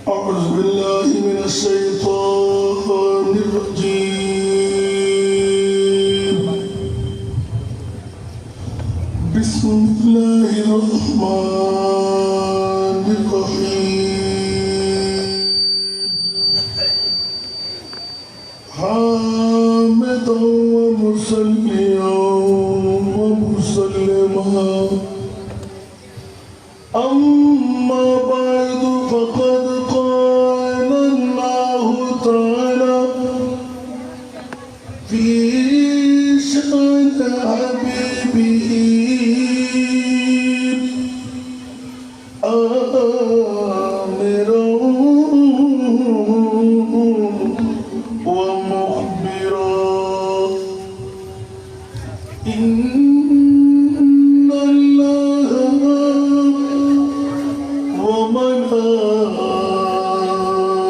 أعوذ بالله من الشيطان الرجيم بسم الله الرحمن الرحيم حامدا ومصليا ومسلما أما بعد فقد قال الله تعالى في شأن حبيبه آمرا ومخبرا إن الله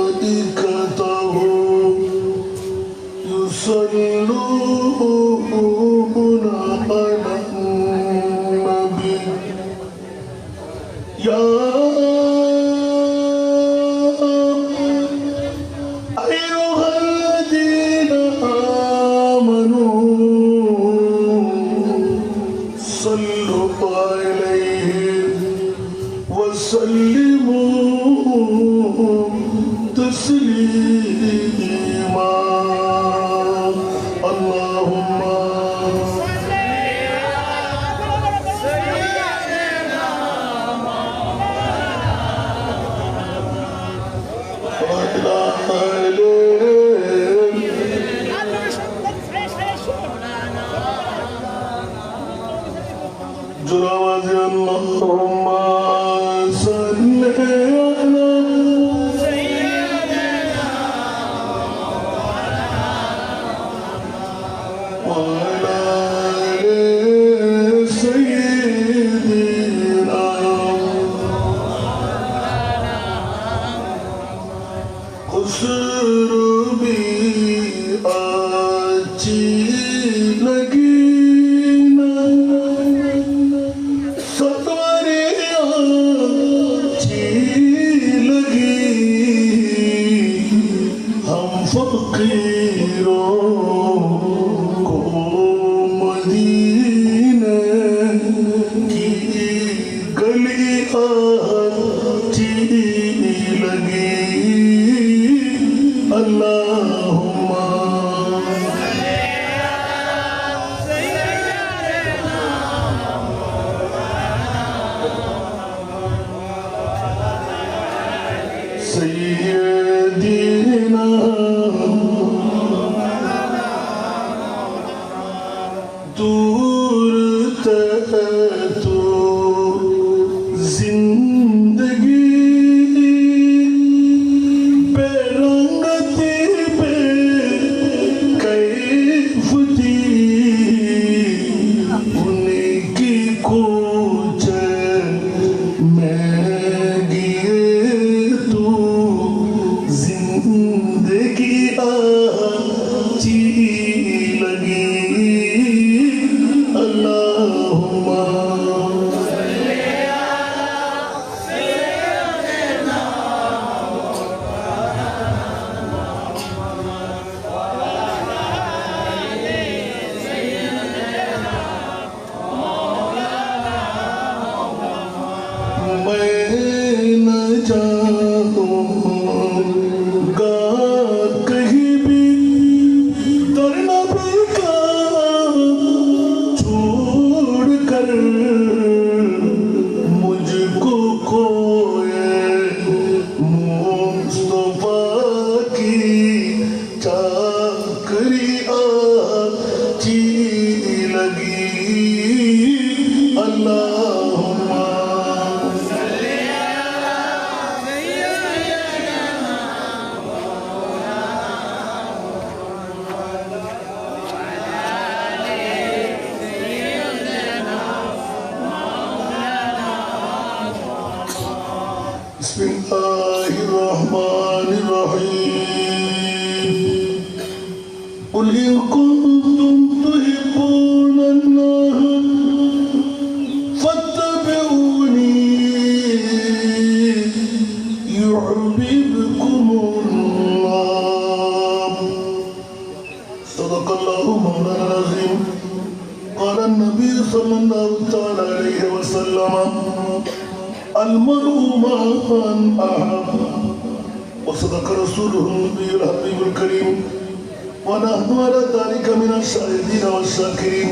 وملائكته يصلون على النبي يا أيها الذين آمنوا صلوا عليه وسلموا تسليما اللهم جراوازي اللهم صل على وعلى آل سيدنا قصر بآتي لگینا ستوری آتي لگی ہم فقیروں کو مدینہ کی گلی آتی لگی اللهم سيدنا دور تو زندگی بے رنگتی بے کیف دی انہیں کی کوچ میں گئے تو زندگی آتی لگی اللهم मैं न जाऊंगा कहीं भी दर नबी का छोड़ कर मुझको कोई मुस्तफा की चाकरी आती लगी अल्लाहुम्मा Bismillahirrahmanirrahim. Qul in kuntum tuhibbun Allah fattabi'uni يحببكم الله. صدق الله مولانا العظيم. قال النبي صلى الله تعالى عليه وسلم المرء مع من أحب. وصدق رسوله النبي الحبيب الكريم. ونحن على ذلك من الشاهدين والشاكرين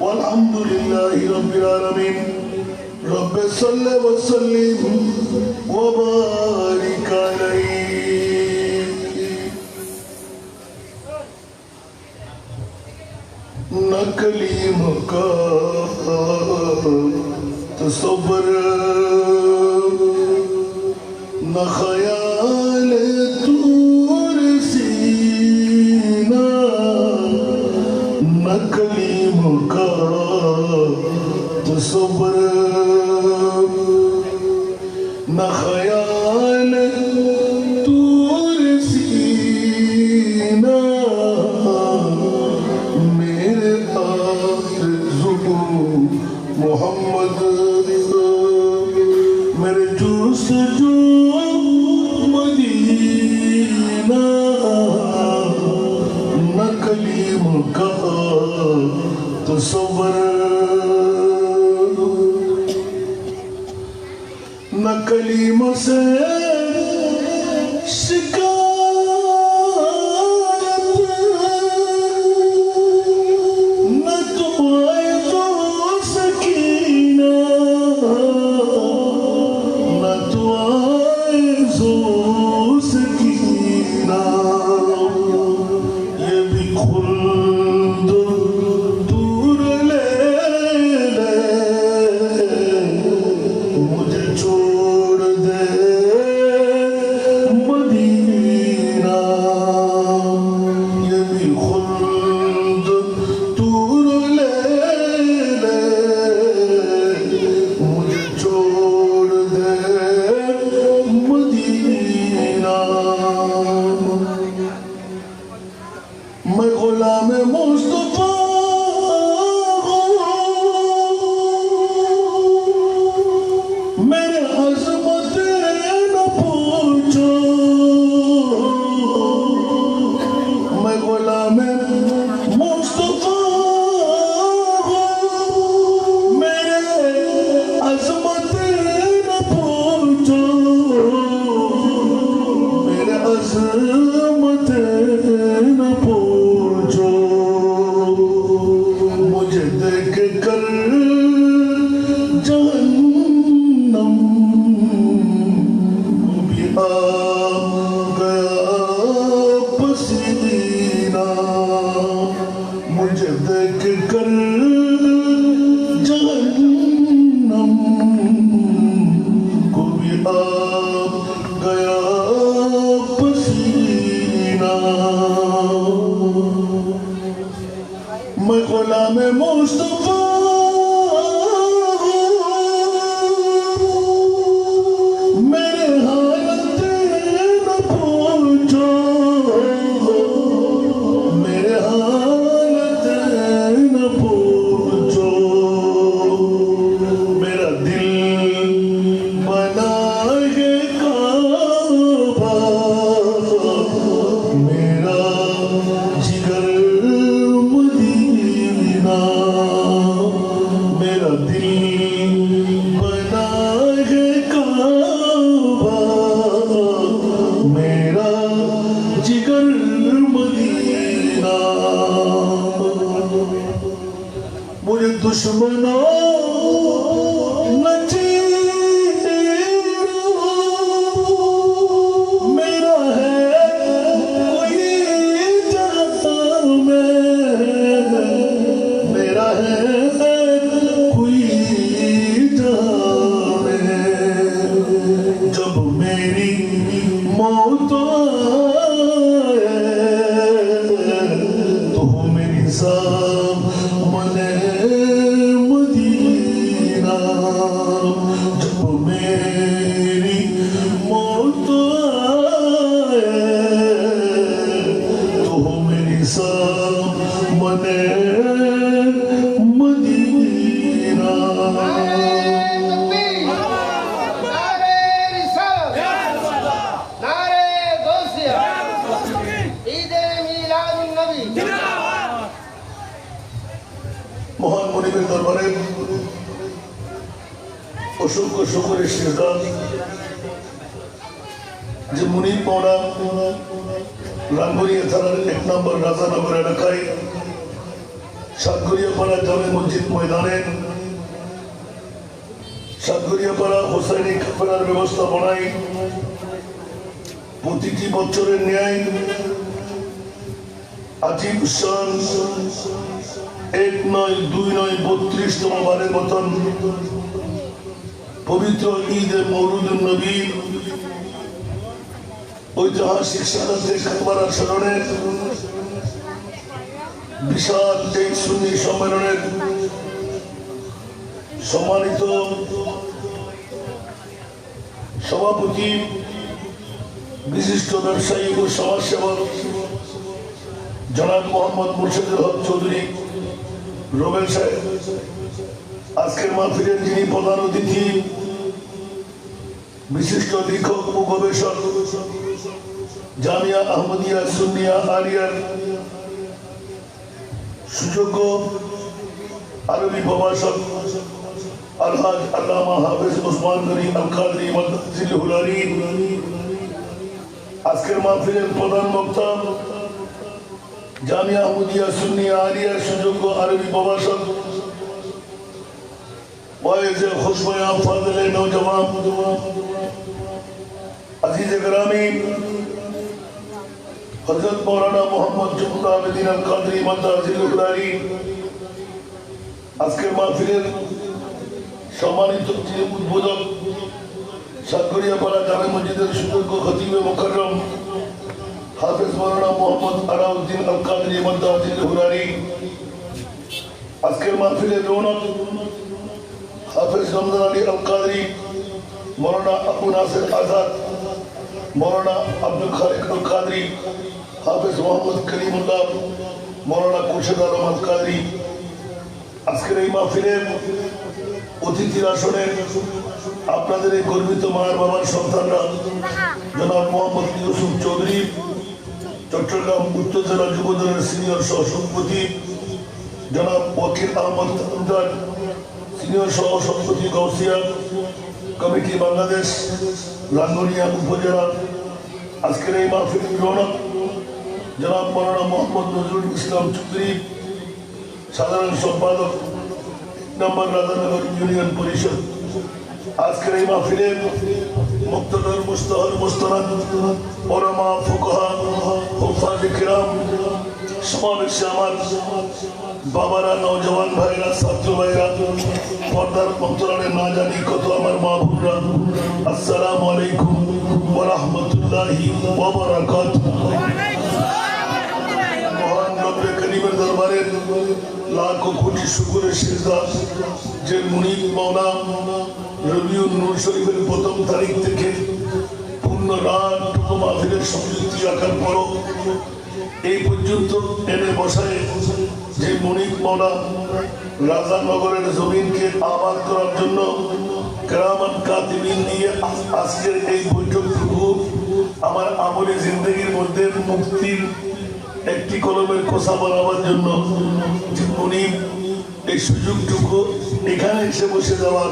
والحمد لله رب العالمين. رب صل وسلم وبارك عليه. न कलीम का तसव्वुर न ख्याल तूर सीना न कलीम का तसव्वुर न ख्याल तूर सीना मेरे आरज़ू मोहम्मद मेरे जुस्तजू मदीना न कलीम का तसव्वुर न कलीम से शिकायत न दुआए तो सकीना न दुआए तो सकीना ये भी खुल्द दूर ले ले मुझे छोड़ दे मदीना ये भी खुल्द दूर ले ले मुझे छोड़ दे मदीना मैं गुलाम मुस्तफा मेरे अज़मत न पूछो मैं गुलाम मुस्तफा मेरे अज़मत न पूछो मेरे अज़मत न पूछो मुझे देख कर जहन्नम भी आ गया पसीना मुझे देख कर जहन्नम को भी आ गया पसीना मैं गुलाम मुस्तफा मेरे हालत न पूछो मेरे हालत न पूछो मेरा दिल बना है काबा मेरा जिगर मदीना मेरा दिल बना है काबा मेरा जिगर मदीना मुझे दुश्मनों न चीरो मेरा है कोई जहाँ में मेरा है कोई जहाँ में जब मेरी मौत आए तो मेरी सामने मदीना जब मेरी मौत आए तो मेरी सामने मदीना অসংখ্য শুকরের সেজদা যে মুনির পাওনা রাঙ্গুনিয়া থানার 1 নম্বর রাজানগর এলাকায় সাতগড়িয়াপাড়া জামে মসজিদ ময়দানে সাতগড়িয়াপাড়া হোসাইনি কাফেলার ব্যবস্থাপনায় প্রতিটি বছরের ন্যায় আজিব শান 1 নয় 2 নয় 32তম বারের মতন পবিত্র ঈদে মৌলুদুন নবী ঐতিহাসিক সাদাতে কারবালার স্মরণে বিশাল এই সুন্নি সম্মেলনের সম্মানিত সভাপতি বিশিষ্ট ব্যবসায়ী ও সমাজসেবক জনাব মোহাম্মদ মুর্শিদুল হক চৌধুরী রোবেল সাহেব, আজকের মাহফিলের যিনি প্রধান অতিথি বিশিষ্ট লেখক ও গবেষক জামিয়া আহমদিয়া সুন্নিয়া আলিয়ার সুযোগ্য আরবি প্রভাষক আলহাজ আল্লামা হাফেজ ওসমান গনি আল কাদরি মাদ্দাজিল হুলারি, আজকের মাহফিলের প্রধান বক্তা জামিয়া আহমদিয়া সুন্নিয়া আলিয়ার সুযোগ্য আরবি প্রভাষক ওয়াইজে খুশবয়া ফাদলে নওজওয়ান আজিজে গ্রামী হযরত মাওলানা মোহাম্মদ জুবুল আবেদিন আল কাদরি মাদ্দাজিল হুলারি, আজকের মাহফিলের সম্মানিত উদ্বোধক সাতগড়িয়াপাড়া জামে মসজিদের সুযোগ্য খতিবে মুকাররম হাফেজ মাওলানা মোহাম্মদ আলাউদ্দিন আল কাদরি মাদ্দাজিল হুলারি, আজকের মাহফিলের রৌনক হাফেজ রমজান আলী আল কাদরি, মাওলানা আবু নাসির আজাদ, মাওলানা আব্দুল খালিক আল কাদরি, হাফেজ মোহাম্মদ করিমুল্লাহ, মাওলানা খুরশেদ আলম আল কাদরি। আজকের এই মাহফিলের অতিথির আসনে আপনাদের এই গর্বিত মায়ের বাবার সন্তানরা জনাব মোহাম্মদ ইউসুফ চৌধুরী, চট্টগ্রাম উত্তর জেলা যুবদলের সিনিয়র সহসভাপতি জনাব ওয়াকিল আহমদ তালুকদার, সিনিয়র সহসভাপতি গাউসিয়া কমিটি বাংলাদেশ রাঙ্গুনিয়া উপজেলা। আজকের এই মাহফিলের রৌনক জনাব মাওলানা মোহাম্মদ নজরুল ইসলাম চৌধুরী, সাধারণ সম্পাদক নম্বর রাজানগর ইউনিয়ন পরিষদ। আজকের এই মাহফিলে মুক্তদর মুস্তাহর মুস্তানাদ ওলামা ফুকাহা হুফাজে কিরাম, সমাবেশে আমার বাবারা, নওজওয়ান ভাইরা, ছাত্র ভাইরা, পর্দার অন্তরালে না জানি কত আমার মা বোনরা, আসসালামু আলাইকুম ওয়া রাহমাতুল্লাহি ওয়া বারাকাতুহু। মহান রব্বে করিমের দরবারে লাখো কোটি শুকরের সিজদা যে মুনিব মাওলা রবিউল নূর শরীফের 1ম তারিখ থেকে পূর্ণ রাতটুকু মাহফিলের সংযুক্তি রাখার পরও এই পর্যন্ত এনে বসায় যে মুনিব মাওলা রাজানগরের জমিনকে আবাদ করার জন্য কেরামান কাতিবিন দিয়ে আজকের এই বৈঠকটুকু আমার আমলে জিন্দগির মধ্যে মুক্তির একটি কলমের কোষা বানাবার জন্য যে মুনিব এই সুযোগটুকু এখানে এসে বসে যাওয়ার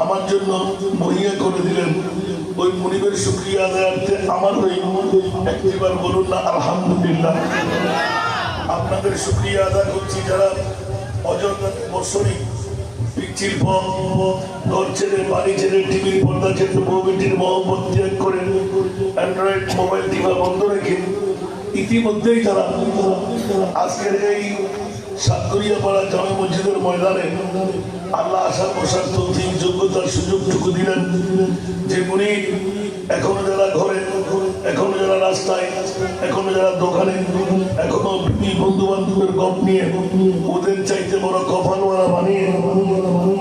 আমার জন্য মহিয়া করে দিলেন, ওই মুনিবের শুকরিয়া আদায়ার্থে আমার ওই একটিবার বলুন না আলহামদুলিল্লাহ। আপনাদের শুকরিয়া আদায় করছি যারা অযথা বছরই পিচ্ছিল ঘর ছেড়ে, বাড়ি ছেড়ে, টিভির পর্দা ছেড়ে, বউ বেটির মহব্বত ত্যাগ করে অ্যান্ড্রয়েড মোবাইল টিভা বন্ধ রেখে ইতিমধ্যেই যারা আজকের এই সাতগড়িয়াপাড়া জামে মসজিদের ময়দানে আল্লাহ আশা বসার তৌফিক যোগ্যতার সুযোগটুকু দিলেন, যে মুনিব এখনো যারা ঘরে, এখনো যারা রাস্তায়, এখনো যারা দোকানে, এখনো বন্ধু বান্ধবের গপ নিয়ে ওদের চাইতে বড় কপালওয়ালা বানিয়ে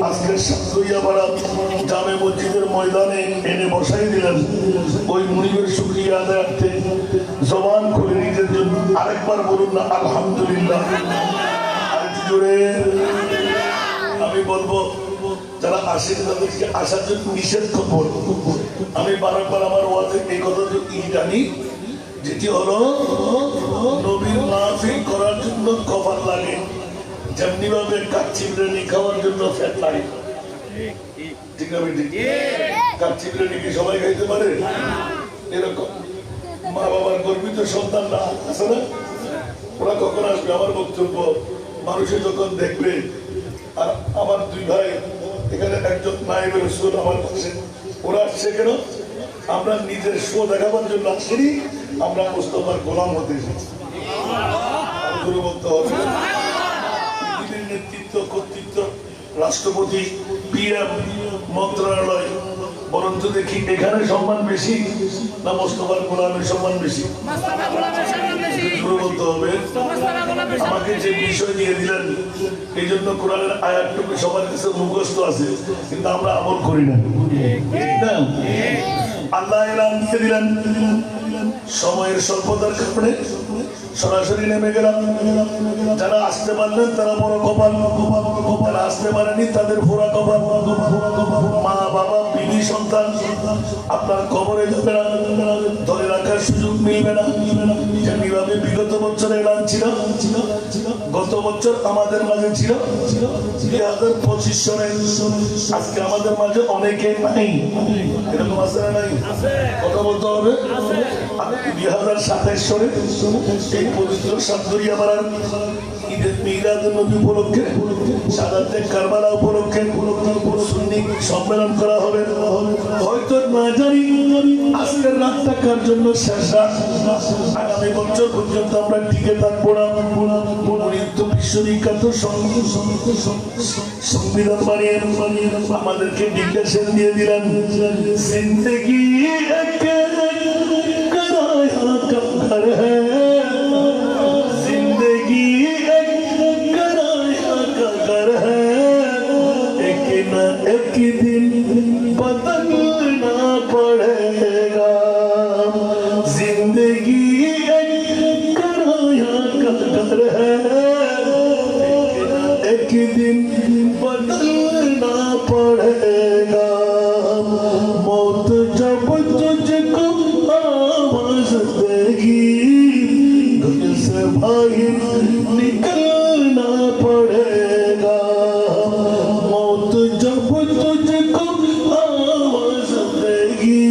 আজকের সাতগড়িয়াপাড়া জামে মসজিদের ময়দানে এনে বসাই দিলেন, ওই মুনিবের শুকরিয়া আদায়ার্থে জবান খুলে নিজের জন্য আরেকবার বলুন না আলহামদুলিল্লাহ। আরেকটু জোরে আমি বলবো যারা আসেন তাদেরকে আসার জন্য নিষেধ করবো। আমি বারবার আমার ওয়াজে এই কথা জানি, যেটি হলো নবীর মাহফিল করার জন্য কপাল লাগে, যেমনি ভাবে কাচ্চি বিরিয়ানি খাওয়ার জন্য ফ্যাট লাগে। ঠিক না বেটি? কাচ্চি বিরিয়ানি কি সবাই খাইতে পারে? এরকম মা বাবার গর্বিত সন্তানরা আছে না, ওরা কখন আসবে? আমার বক্তব্য মানুষে যখন দেখবে। আর আমার দুই ভাই এখানে, একজন নায়েবের রাসূল আমার কাছে, ওরা আসছে কেন? আমরা নিজের শো দেখাবার জন্য আসিনি, আমরা মুস্তাফার গোলাম হতে এসেছি। বলতে হবে পৃথিবীর নেতৃত্ব, কর্তৃত্ব, রাষ্ট্রপতি, পিএম, মন্ত্রণালয়, বরঞ্চ দেখি এখানে সম্মান বেশি না মোস্তফার গোলামের সম্মান বেশি? বলতে হবে। আমাকে যে বিষয় দিয়ে দিলেন, এই জন্য কোরআনের আয়াতটুকু সবার কাছে মুখস্থ আছে, কিন্তু আমরা আমল করি না। আল্লাহ এলান দিয়ে দিলেন, সময়ের স্বল্পতার কারণে সরাসরি নেমে গেলাম। যারা আসতে পারলেন তারা বড় কপাল, যারা আসতে পারেনি তাদের ফোরা কপাল। মা বাবা, বিবি, সন্তান আপনার কবরে যাবে না, ধরে রাখার সুযোগ মিলবে না। যেভাবে বিগত বছর এলান ছিল, গত বছর আমাদের মাঝে ছিল 2025 সনে, আজকে আমাদের মাঝে অনেকে নাই। এরকম আছে না নাই? কথা বলতে হবে। 2027 সনে এই পবিত্র সাতদরিয়া পাড়ার ঈদের মিলাদুন নবী উপলক্ষে, সাদাতে কারবালা উপলক্ষে সুন্নি সম্মেলন করা হবে। হয়তো না জানি আজকের রাতটা কার জন্য শেষ রাত, আগামী বছর পর্যন্ত আমরা টিকে থাকবো না। বিশ্ববিখ্যাত সংবিধান বানিয়ে আমাদেরকে ডিক্লেরেশন দিয়ে দিলেন, জিন্দেগি এক कराया का घर है, जिंदगी एक कराया का घर है, एक न एक दिन बदलना पड़ेगा। जिंदगी एक कराया का घर है, एक दिन बदलना पड़ेगा। मौत जब तुझको आवाज देगी, घर से बाहर निकलना पड़ेगा। मौत जब तुझको आवाज देगी,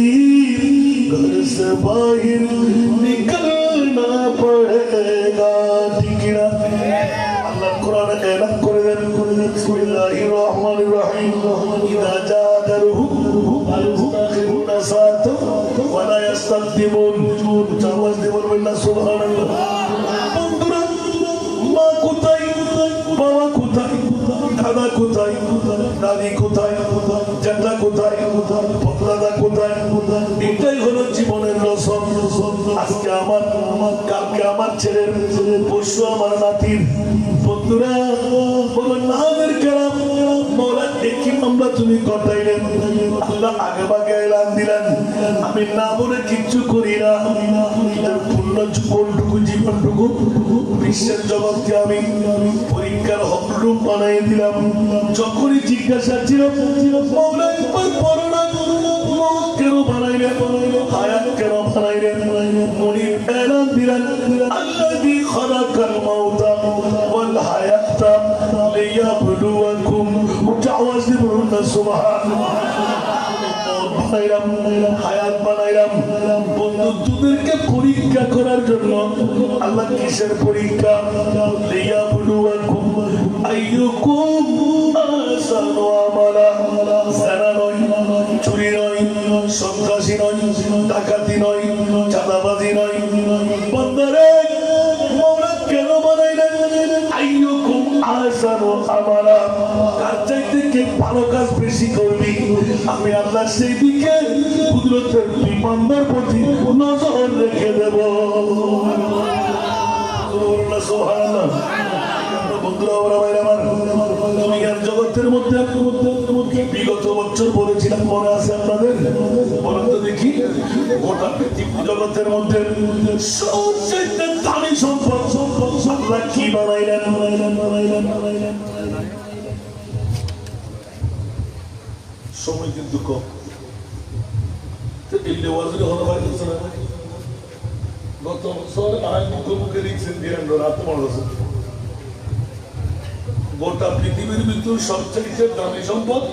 घर से बाहर निकलना पड़ेगा। ठीक है, अल्लाह कुरान ऐलान করে দেন, বিসমিল্লাহির রহমানির রহিম, ইযা জাদারুহুম সাআতু ওয়া লা ইস্তাকদিমুন। আওয়াজ দিয়ে বলবেন না সুবহানাল্লাহ। বন্ধুরা, মা কোথায়, বাবা কোথায়, দাদা কোথায়, দাদি কোথায়, জ্যাঠা কোথায়, দাদা কোথায়, এটাই হলো জীবনের রসম। আজকে আমার, কালকে আমার ছেলের, পরশু আমার নাতির। বন্ধুরা বলেন না আমাদের কেরাম মৌলা একই মামলা তুমি ঘটাইলেন, আল্লাহ আগে ভাগে এলান দিলেন, আমি না বলে কিচ্ছু করি না। পূর্ণ জীবনটুকু, জীবনটুকু বিশ্বের জগৎকে আমি পরীক্ষার হলরুম বানাই দিলাম। যখনই জিজ্ঞাসা ছিল মৌলা একবার পড়ো না, কেন বানাইলেন, হায়াত কেন বানাইলেন, মনি এলান দিলেন, আল্লাযী খালাকাল মাউতা ওয়াল হায়াতা লিয়াবলুয়াকুম। আওয়াজ দিয়ে বলুন না সুবহানাল্লাহ। হায়াত বানাইলাম বন্ধু তোদেরকে পরীক্ষা করার জন্য। আল্লাহ কিসের পরীক্ষা? লিয়াবলুয়াকুম আইয়ুকুম আহসানু আমালা। জানা নয়, চুরি নয়, সন্ত্রাসী নয়, ডাকাতি নয়, চাঁদাবাজি নয়। বান্দারে মওলা কেন বানাইলেন? আইয়ুকুম আহসানু আমালা, কার চাইতে কে ভালো কাজ বেশি করবি, আমি আল্লাহ সেই দিকে কুদরতের বিমানদের প্রতি নজর রেখে দেব। সুবহানাল্লাহ। বন্ধুরা, ওরা ভাই আমার, দুনিয়ার জগতের মধ্যে বিগত বছর বলেছিলাম, মনে আছে আপনাদের? বলেন তো দেখি, গোটা পৃথিবী জগতের মধ্যে সবচেয়ে দামি সম্পদ আল্লাহ কি বানাইলেন? সময় কিন্তু কম। গত বছর মুখে লিখছেন গোটা পৃথিবীর ভিতর সবচেয়ে দামি সম্পদ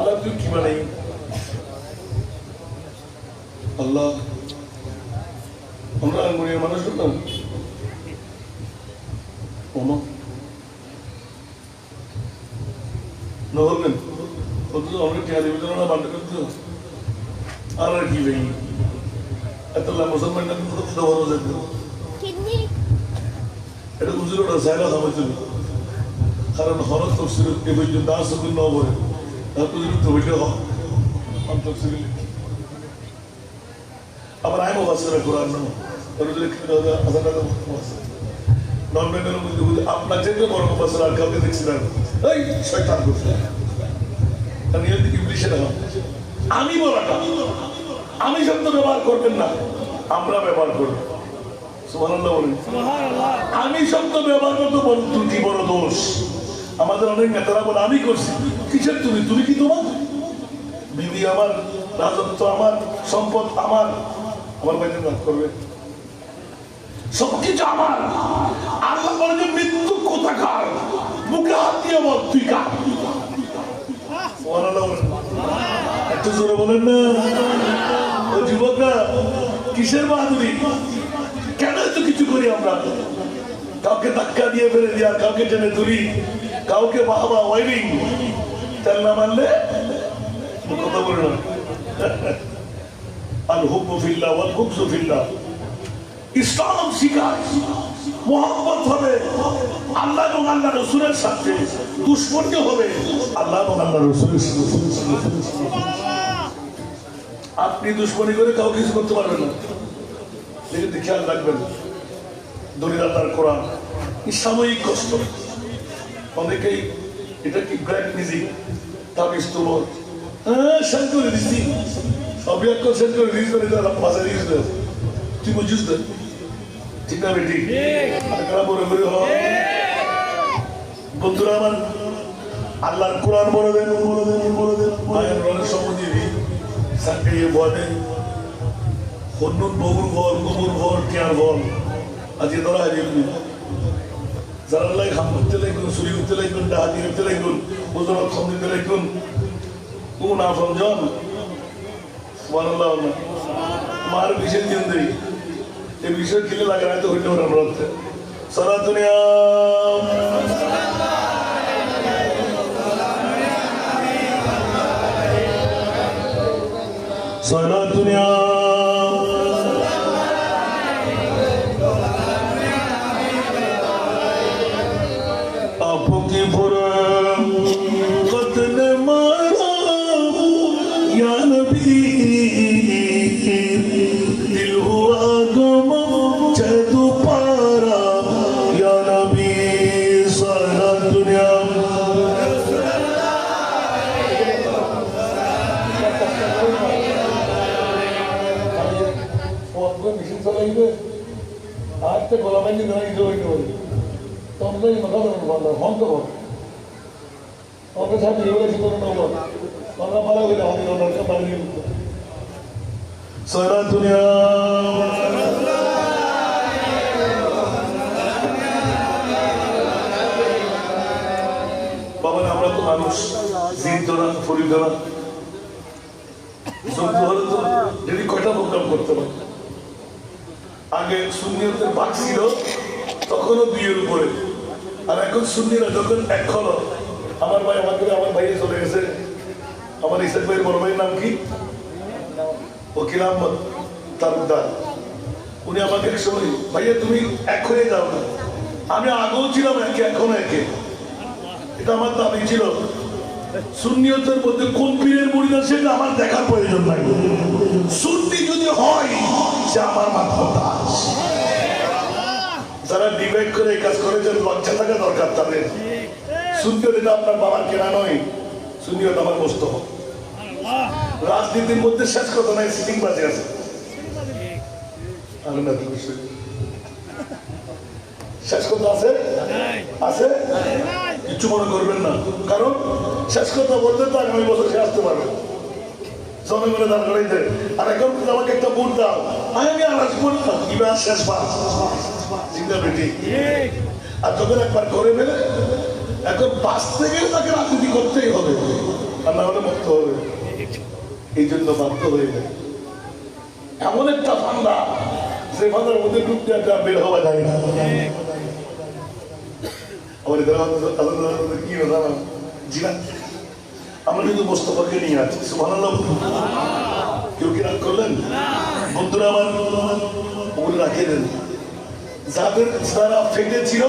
আল্লাহ তুই কি বানাই আল্লাহ আমরা আঙ্গুরের মানুষ না নহলেন অথচ অনেক টিয়া দেবে না বান্ড করতে আর কি ভাই এত মুসলমান বড় যেত এটা উজুরটা জায়গা হবে তুমি কারণ হরত তফসিল এ পর্যন্ত আসবে ন বলে উজুর তো হইলে তফসিল আবার আমি মুফাসসির কোরআন না রজুল হাজার টাকা নর্মের মধ্যে আপনার যেতে বড় মুফাসসির আর কাউকে দেখছিলেন এই শয়তান করছে আমি এর দিকে ইবলিশের আমি বলাটা আমি শব্দ ব্যবহার করবেন না আমরা ব্যবহার করব সুবহানাল্লাহ বলেন সুবহানাল্লাহ আমি শব্দ ব্যবহার করতে বড় ত্রুটি বড় দোষ আমাদের অনেক নেতারা বলে আমি করছি কিসের তুমি কি তোমার বিবি আমার রাজত্ব আমার সম্পদ আমার বাইরে রাগ করবে সবকিছু আমার আল্লাহ বলে যে মৃত্যু কোথাকার মুখে হাত দিয়ে বল তুই কার একটু জোরে বলেন না ও যুবকরা কিসের বাহাদুরি কেন এত কিছু করি আমরা কাউকে ধাক্কা দিয়ে ফেলে দিয়া কাউকে টেনে তুলি কাউকে বাবা ওয়াইরিং তার না মানলে কথা বলে না আল হুব্বু ফিল্লাহ ওয়াল বুগযু ফিল্লাহ ইসলাম শিখায় মোহাম্মত হবে আল্লাহ এবং আল্লাহ রাসূলের সাথে দুশমনী হবে আল্লাহ এবং আল্লাহ রাসূলের সাথে আপনি দুশমনী করে কাউকে কিছু করতে পারবেন না দেখে খেয়াল রাখবেন দলিল আল্লাহর কোরআন সাময়িক কষ্ট অনেকেই এটা কি গ্র্যান্ড মিউজিক তাবিজ তুলো শেষ করে দিচ্ছি অভিজ্ঞ শেষ করে দিচ্ছি বাজারে ইউজ দেয় তুই বুঝিস না ঠিক না বেটি বলে বলে বন্ধুরা আমার আল্লাহর কোরআন বলে দেন অনেক সময় দিবি সাকিয়ে বলে হন্নুন বগুর বল গোবর বল টিয়ার বল আজকে ধরা হাজির যারা লাই হাম করতে লাগবেন চুরি করতে লাগবেন ডাহাতি করতে লাগবেন ওজনত কম দিতে লাগবেন কোন আফরম জন সুবহানাল্লাহ মার বিশেষ দিন দেই এই বিষয় কিলে লাগে না তো হইতে পারে আমরা সারা দুনিয়া সারা দুনিয়া आपकी फुरम कत्ल मारा या नबी दिल हुआ गम चैतु पारा या नबी सारा दुनिया आज तक गोलाबाजी नहीं जो তোমরাই মাথা ধরুন বন্ধ বন্ধ কর তোমরা সাথে এগুলো কি করুন তোমরা পালা গেলে আমি ওনাকে পালিয়ে সারা দুনিয়া বাবা আমরা তো মানুষ জিন ধরা ফরি ধরা জন্তু হলে তো যদি কয়টা প্রোগ্রাম করতে পারে আগে সুন্নিয়তের বাক ছিল তখনও বিয়ের উপরে আর এখন সুন্নিরা যখন এক হলো আমার ভাই আমার ভাইয়ে চলে গেছে আমার ইসাক ভাইয়ের বড় ভাইয়ের নাম কি ওকিল আহমদ তালুকদার উনি আমাকে এক সময় ভাইয়া তুমি এক হয়ে যাও না আমি আগেও ছিলাম একে এখনো একে এটা আমার দাবি ছিল সুন্নিয়তের মধ্যে কোন পীরের মুরিদ আছে সেটা আমার দেখার প্রয়োজন নাই সুন্নি যদি হয় সে আমার মাধ্যমতা যারা ডিবেট করে কাজ করে যে লজ্জা থাকা দরকার তাদের সুন্নিয়ত এটা আপনার বাবার কেনা নয় সুন্নিয়ত আমার মোস্তফা রাজনীতির মধ্যে শেষ কথা নাই সিটিং বাজে আছে শেষ কথা আছে আছে কিছু মনে করবেন না কারণ শেষ কথা বলতে তো আগামী বছর সে আসতে পারবে জনগণে দান করাইতে আর এখন আমাকে একটা ভোট দাও আমি আর আসবো না এবার শেষ পাস চিন্তা বেটি আর যখন একবার করে ফেলে এখন বাঁচতে গেলে তাকে রাজনীতি করতেই হবে আর না হলে মুক্ত হবে। এই জন্য বাধ্য হয়ে যায়। এমন একটা ফান্দা, সেই ফান্দার মধ্যে ঢুকতে একটা বের হওয়া যায় না। কি জিনা আমরা কিন্তু মোস্তফাকে নিয়ে আছি। সুবহানাল্লাহ। কেউ কি রাগ করলেন? বন্ধুরা আমার, ওগুলো রাখে দেন। যারা ফেটেছিল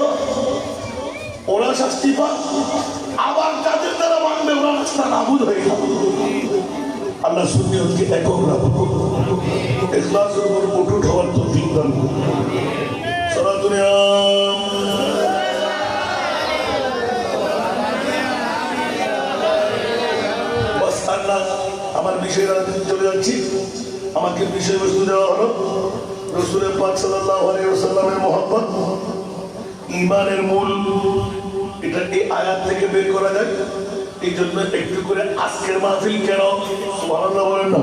ওরা শাস্তি পাক, আবার যাদের দ্বারা মানবে ওরা রাস্তা নাবুদ হয়ে যাবে। আল্লাহ সুন্নিয়তকে একক রাখো, ইখলাসের উপর অটুট হওয়ার তৌফিক দান করুন। সারা দুনিয়া বাস আল্লাহ। আমার বিষয়ে চলে যাচ্ছি। আমাকে বিষয়বস্তু দেওয়া হলো রাসূল পাক সাল্লাল্লাহু আলাইহি ওয়াসাল্লামের মহব্বত, ঈমানের মূল। এটা এই আয়াত থেকে বের করা যায়। এই জন্য একটু করে আজকের মাহফিল কেন সুবহানাল্লাহ বলেন না?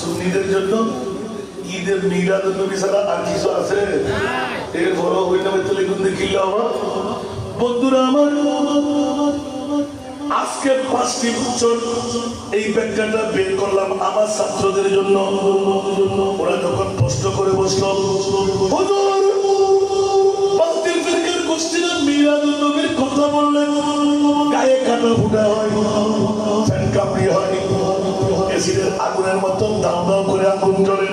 সুন্নিদের জন্য ঈদের মিলাদুন নবী ছাড়া আর কিছু আছে? এর বড় ওই নামে তো লিখুন দেখিলে হবে। বন্ধুরা আমার, আজকে 5টি বছর এই ব্যাখ্যাটা বের করলাম আমার ছাত্রদের জন্য। ওরা যখন প্রশ্ন করে বসলো, হুজুর বাতিল ফিরকার গোষ্ঠীরা মিলাদুন নবীর কথা বললেন, গায়ে কাটা ফুটা হয়, ফ্যান কাঁপি হয়, এসিডের আগুনের মতন দাও দাও করে আগুন জ্বলে,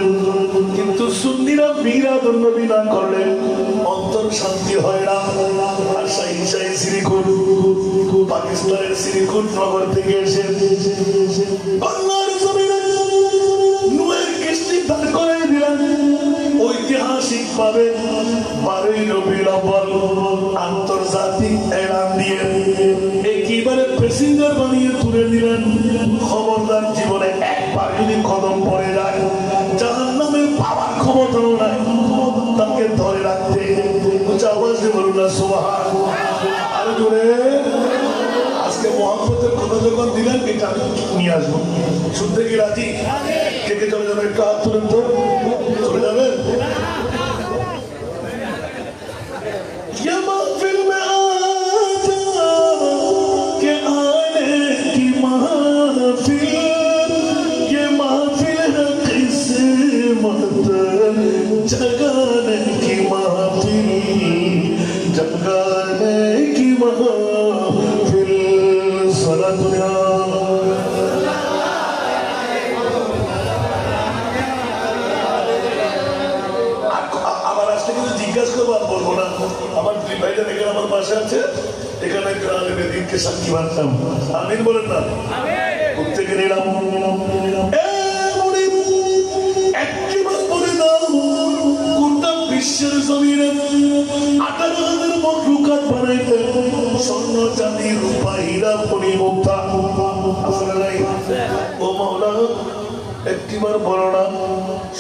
কিন্তু সুন্নিরা মিলাদুন নবী না করলে অন্তর শান্তি হয় না। আর শাহিনশাহী শ্রীকুট, পাকিস্তানের শ্রীকুট নগর থেকে এসে বাংলার জমিনে নুয়ের কৃষ্টি দাঁড় করে দিলেন। ঐতিহাসিক ভাবে 12ই রবিউল আউয়াল আন্তর্জাতিক এলান দিয়ে একেবারে প্যাসেঞ্জার বানিয়ে তুলে দিলেন। খবরদার জীবনে একবার যদি কদম পড়ে যায় জাহান্নামে পাওয়ার ক্ষমতাও নাই। তাকে ধরে রাখতে উচ্চ আওয়াজে বলুন না সুবহানাল্লাহ। আর জোরে আজকে মোহাম্মদের কথা যখন দিলেন, এটা নিয়ে আসবো। শুনতে কি রাজি? থেকে চলে যাবে, একটু হাত তুলেন তো। চলে যাবেন? जगाने की महफिल, जगाने की महफिल, सारा दुनिया আবার আসলে কিন্তু জিজ্ঞাসা করবো, আর বলবো না। আমার দুই ভাইটা এখানে আমার পাশে আছে, এখানে গ্রামের দিনকে সাক্ষী বাঁধতাম। আমিন বলেন না? প্রত্যেকে নিলাম বিশ্বের জমিনে 18,000 মখলুকাত বানাইতে স্বর্ণ চাঁদি রূপা হীরা মণি মুক্তা আসলে নাই। ও মাওলা, একটিবার বলো না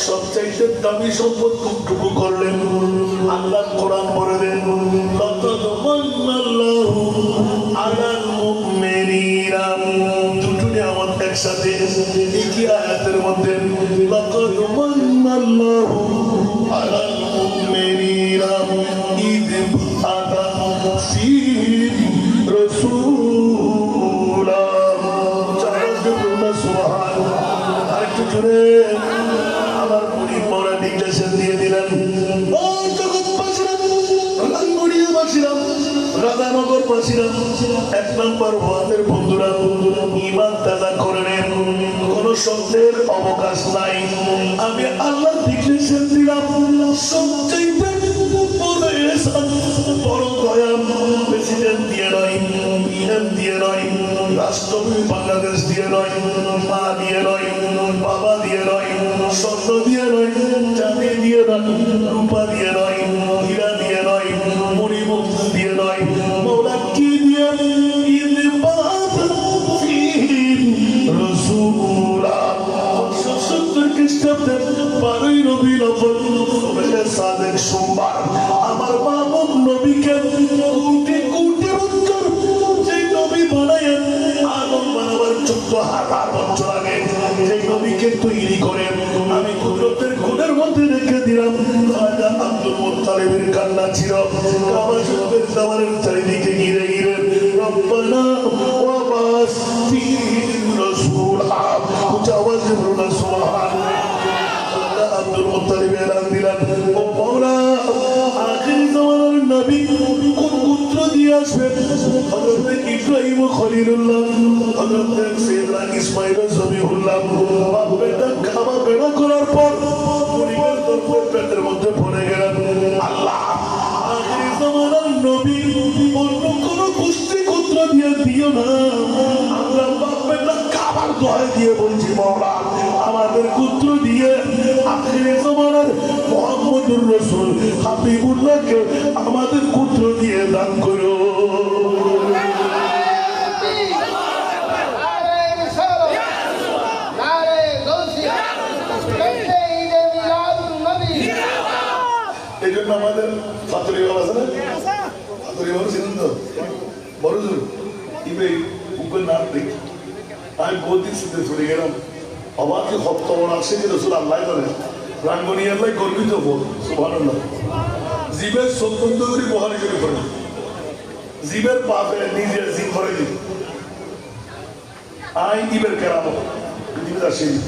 সবচাইতে দামি সম্পদ টুকটুকু করলেন। আল্লাহ কোরআন বলে দেন, লাকাদ মান্নাল্লাহু আলাল মুমিনিনা। দুটো নিয়ামত একসাথে একই আয়াতের মধ্যে। লাকাদ মান্নাল্লাহু আলাল মুমিনিনা ইয বা'আথা ফীহিম রাসূলা। সুবহানাল্লাহ। আরেকটু জোরে আমার মুড়ি পড়া ডিক্টেশন দিয়ে দিলেন। ও জগৎবাসীরা, রাঙ্গুনিয়াবাসীরা, রাধানগরবাসীরা, 1 নম্বর ওয়ার্ডের বন্ধুরা, ঈমান তাজা করে নেন। কোন সন্দেহের অবকাশ নাই। আমি আল্লাহ ডিক্টেশন দিলাম। সবচাইতে বড় ইহসান, বড় দয়া প্রেসিডেন্ট দিয়ে নয়, পিএম দিয়ে নয়, রাষ্ট্রপতি বাংলাদেশ দিয়ে নয়, মা দিয়ে নয়, বাবা দিয়ে নয়, স্বর্ণ দিয়ে নয়, চাঁদি দিয়ে নয়, রূপা দিয়ে নয়, হীরা দিয়ে নয়, মণিমুক্ত দিয়ে নয়, মৌলা কি দিয়ে? ঈদ বা'আথা ফীহিম রাসূলা। 170 খ্রিস্টাব্দের 12ই রবিউল আউয়াল সাদেক সোমবার আমার মাহবুব নবীকে কোটি কোটি বছর যে নবী বানায় আদম বানাবার 14,000 বছর আগে যে নবীকে তৈরি করে আমি কুদরতের কোণের মধ্যে রেখে দিলাম। খাজা আব্দুল মুত্তালিবের কান্না ছিল কাবা শরীফের দেওয়ালের চারিদিকে ঘিরে ঘিরে, রব্বানা ওয়া আব্বাস ফীহিম রাসূলা উচ্চ আওয়াজে বলুন সুবহানাল্লাহ। আব্দুল মুত্তালিব এলান দিলেন, ও মাওলা আখিরি জামানার নবী কোন পুত্র দিয়ে আসবেন? হযরত ইব্রাহিম খলিলুল্লাহ, হযরত সাইয়েদনা ইসমাঈল জবিহুল্লাহ। বাপ বেটা খাওয়া বেড়া করার পর পরিবার দরবার পেটের মধ্যে পড়ে গেলেন। আল্লাহ আখিরি জামানার নবী অন্য কোন গোষ্ঠী পুত্র দিয়ে দিও না, আমরা বাপ বেটা খাবার দোহাই দিয়ে বলছি মাওলা আমাদের পুত্র দিয়ে আখিরি জামানার মুহাম্মদুর রাসূল হাবিবুল্লাহকে আমাদের পুত্র দিয়ে দান করো। এই জন্য আমাদের ফাতরি বাবা আছে না, ফাতরি বাবা ছিলেন তো বড় ইবে উগ্র নাম দেখি আমি বহুদিন সিদ্ধে চলে গেলাম। অবাধে হপ্তমন আসে যে রসুল আল্লাহ করেন রাঙ্গনি আল্লাহ গর্বিত বোধ সুবহানাল্লাহ। জীবের সত্যন্ত করে বহারি করে করে জীবের পাপে নিজের জিভ ভরে দিই আই ইবের কেরাম পৃথিবীতে আসেনি।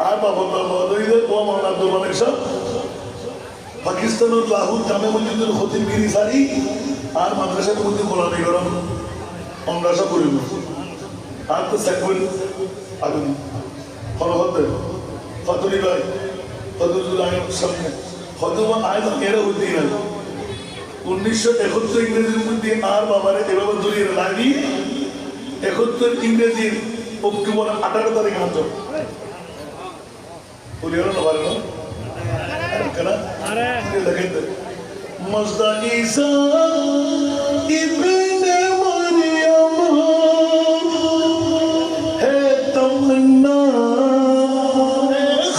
আর বাবা মহোদয়দের ও মৌলানা আব্দুল মালিক সাহেব পাকিস্তানের লাহোর জামে মসজিদের খতিব গিরি সারি আর মাদ্রাসার মধ্যে গোলামি গরম অন্দাসা করিব আর তো সেকুল আগুন ফলহতে ফতরি ভাই ফতুল আইন সামনে ফতুমা আইন এরা হতে না 1971 ইংরেজির মধ্যে আর বাবারে এভাবে জড়িয়ে লাগি 71 ইংরেজির অক্টোবর 18 তারিখ মত বলিও না পারে না কেনা আরে দেখেন মজদা ঈসা ইবনে মরিয়ম হে তমন্না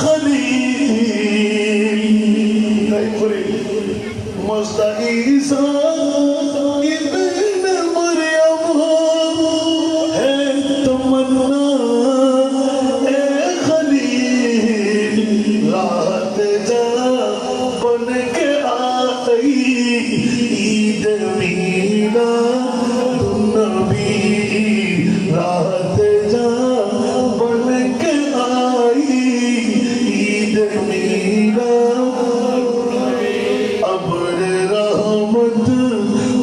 খলিল নাই পড়ি মজদা ঈসা ইবনে মরিয়ম হে তমন্না খলিল রাত যা बन के आई ईद मीना नबी रात जा बन के आई ईद मीना अब्र रहमत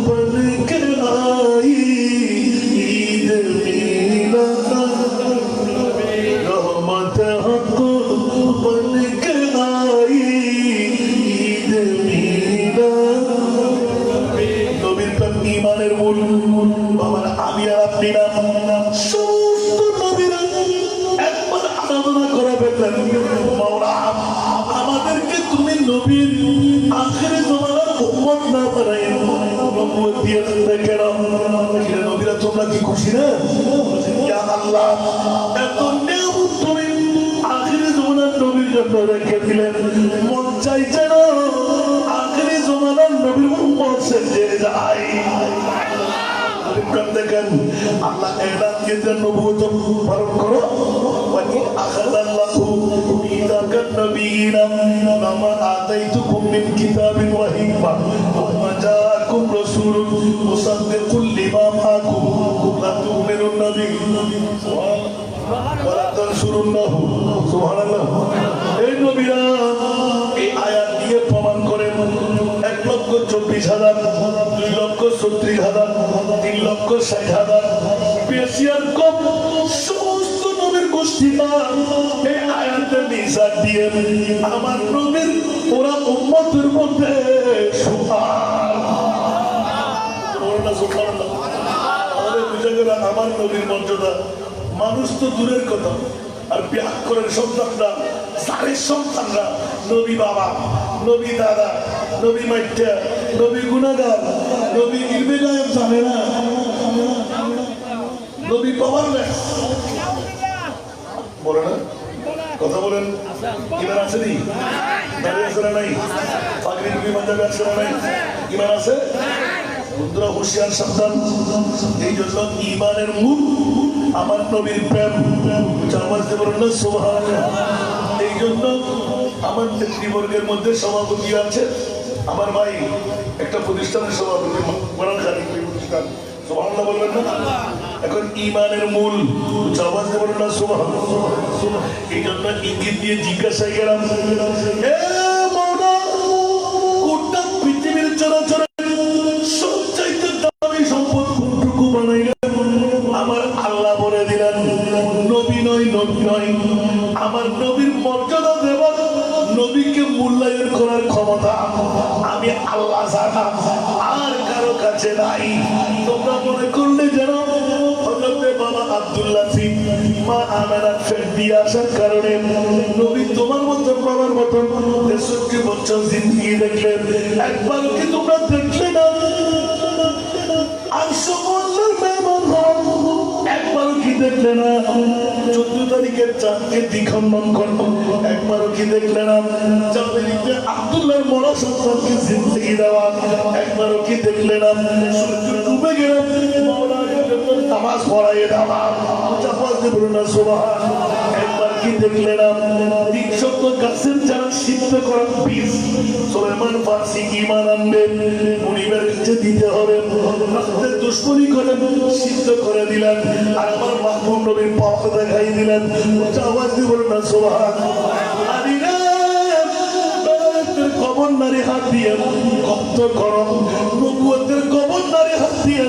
बन के आई ईद मीना रहमत हक बन के आई ইমানের মূল বাবার আমি আর আপনি না সমস্ত নবীরা একবার আরাধনা করা পেতেন মাওলা আমাদেরকে তুমি নবীর আখিরি জামানার উম্মত না বানাইও নবুয়ত দিয়ে কেন নবীরা তোমরা কি খুশি না ইয়া আল্লাহ এত নিয়ামত তুমি আখিরি জামানার নবীর জন্য রেখে দিলেন মন চাইছে না আখিরি জামানার নবীর উম্মত সেজে যায় দেখেন আল্লাহ এলানকে যে নবুয়ত পালন করো ওয়াকি আখাযাল্লাহু মিসাকান নবিয়িনা মা আতাইতুকুম মিন কিতাবিন ওয়া হিকমা ওয়া জাআকুম রাসূলুন মুসাদ্দিকুল লিমা মাআকুম লা তু'মিনুন্না বিহি ওয়া লা তানসুরুন্নাহু সুবহানাল্লাহ। এই নবীরা এই আয়াত দিয়ে প্রমাণ করেন 1,24,000 2,36,000 3,60,000 বেশি আর কম সমস্ত নবীর গোষ্ঠীরা এই আয়াতের নিসার দিয়ে আমার নবীর ওরা উম্মতের মধ্যে আমার নবীর মর্যাদা মানুষ তো দূরের কথা আর ব্যাকরণের সন্তানরা সারের সন্তানরা নবী বাবা নবী দাদা নবী মাইটা নবী গুনাহগার নবী ইলমে গায়েব জানে না নবী পাওয়ারলেস বলে না কথা বলেন ইমান আছে নি দাঁড়িয়ে আছে না নাই পাগড়ি টুপি মাথায় আছে না নাই ইমান আছে বন্ধুরা হুঁশিয়ার সাবধান এই জন্য ইমানের মূল আমার নবীর প্রেম জামাজ দেবর না সুবহানাল্লাহ। এই জন্য আমার নেতৃবর্গের মধ্যে সভাপতি আছে আমার ভাই একটা প্রতিষ্ঠানের সভাপতি বানানখালী প্রতিষ্ঠান সুবহানাল্লাহ বলবেন না? এখন ঈমানের মূল আওয়াজ দিয়ে বলুন না সুবহানাল্লাহ। এই জন্য ইঙ্গিত দিয়ে জিজ্ঞাসা গেলাম, এ মাওলা, গোটা পৃথিবীর চরাচর সবচাইতে দামি সম্পদ কোনটুকু বানাইলেন? আমার আল্লাহ বলে দিলেন, নবী নয়, নবী নয়। আমার নবীর মর্যাদা দেবার, নবীকে মূল্যায়ন করার ক্ষমতা আমি আল্লাহ ছাড়া আর কারো কাছে নাই। তোমরা মনে করলে যেন হযরতে বাবা আব্দুল্লাহ সিং মা আমেনার ফের দিয়ে আসার কারণে নবী তোমার মতো বাবার মতো ৬৩ বছর জিন্দেগি দেখলেন, একবার কি তোমরা দেখলে না? আর সকলের মেহমান হন, একবারও কি দেখলে না? 14 তারিখের চাঁদকে দ্বিখণ্ডন করল, একবারও কি দেখলে না? চাঁদেরিতে আব্দুল্লাহর মরা সন্তানকে জিন্দেগি দেওয়া, একবারও কি দেখলে না? সূর্য ডুবে গেল, মাওলানার জন্য নামাজ পড়াইয়ে দেওয়া, চাপাস দিয়ে বলুন না সুবহানাল্লাহ। একবার কি দেখলে না? ৩০০ গাছের চারা সিদ্ধ করা বীজ সুলাইমান ফার্সি ঈমান আনবে, মুনিবের কাছে দিতে হবে, রাস্তায় দুশমনি করে সিদ্ধ করে দিলেন, আর আমার মাহবুব নবীর পাপ দেখাই দিলেন। আওয়াজ দিয়ে বলুন না সুবহানাল্লাহ। কবর নারী হাত দিয়ে গর্ত করো, নবুয়তের কবর নারী হাত দিয়ে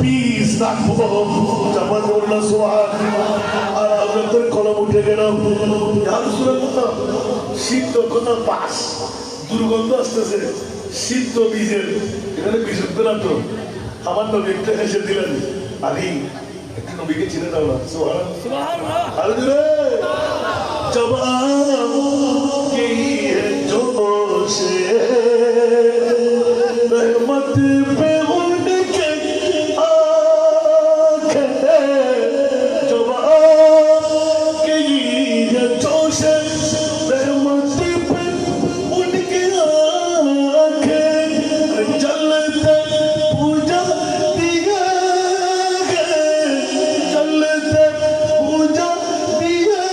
বীজ রাখবো। আওয়াজ বলুন না সুবহানাল্লাহ। আর হযরতের কলম উঠে গেল, ইয়া রাসূলুল্লাহ, সিদ্ধ কোন পাস দুর্গন্ধ আসতেছে, সিদ্ধ বীজের, এখানে বিশুদ্ধ না তো? আমার নবী একটা হেসে দিলেন, আলী একটু নবীকে চিনে দাও না। সুবহানাল্লাহ। আরে জোরে জব কি জোশে रहमत पे उनके आंखें जब के ये जोश रहमत पे उनके आंखें जलते पूजा दिए जलते पूजा दिए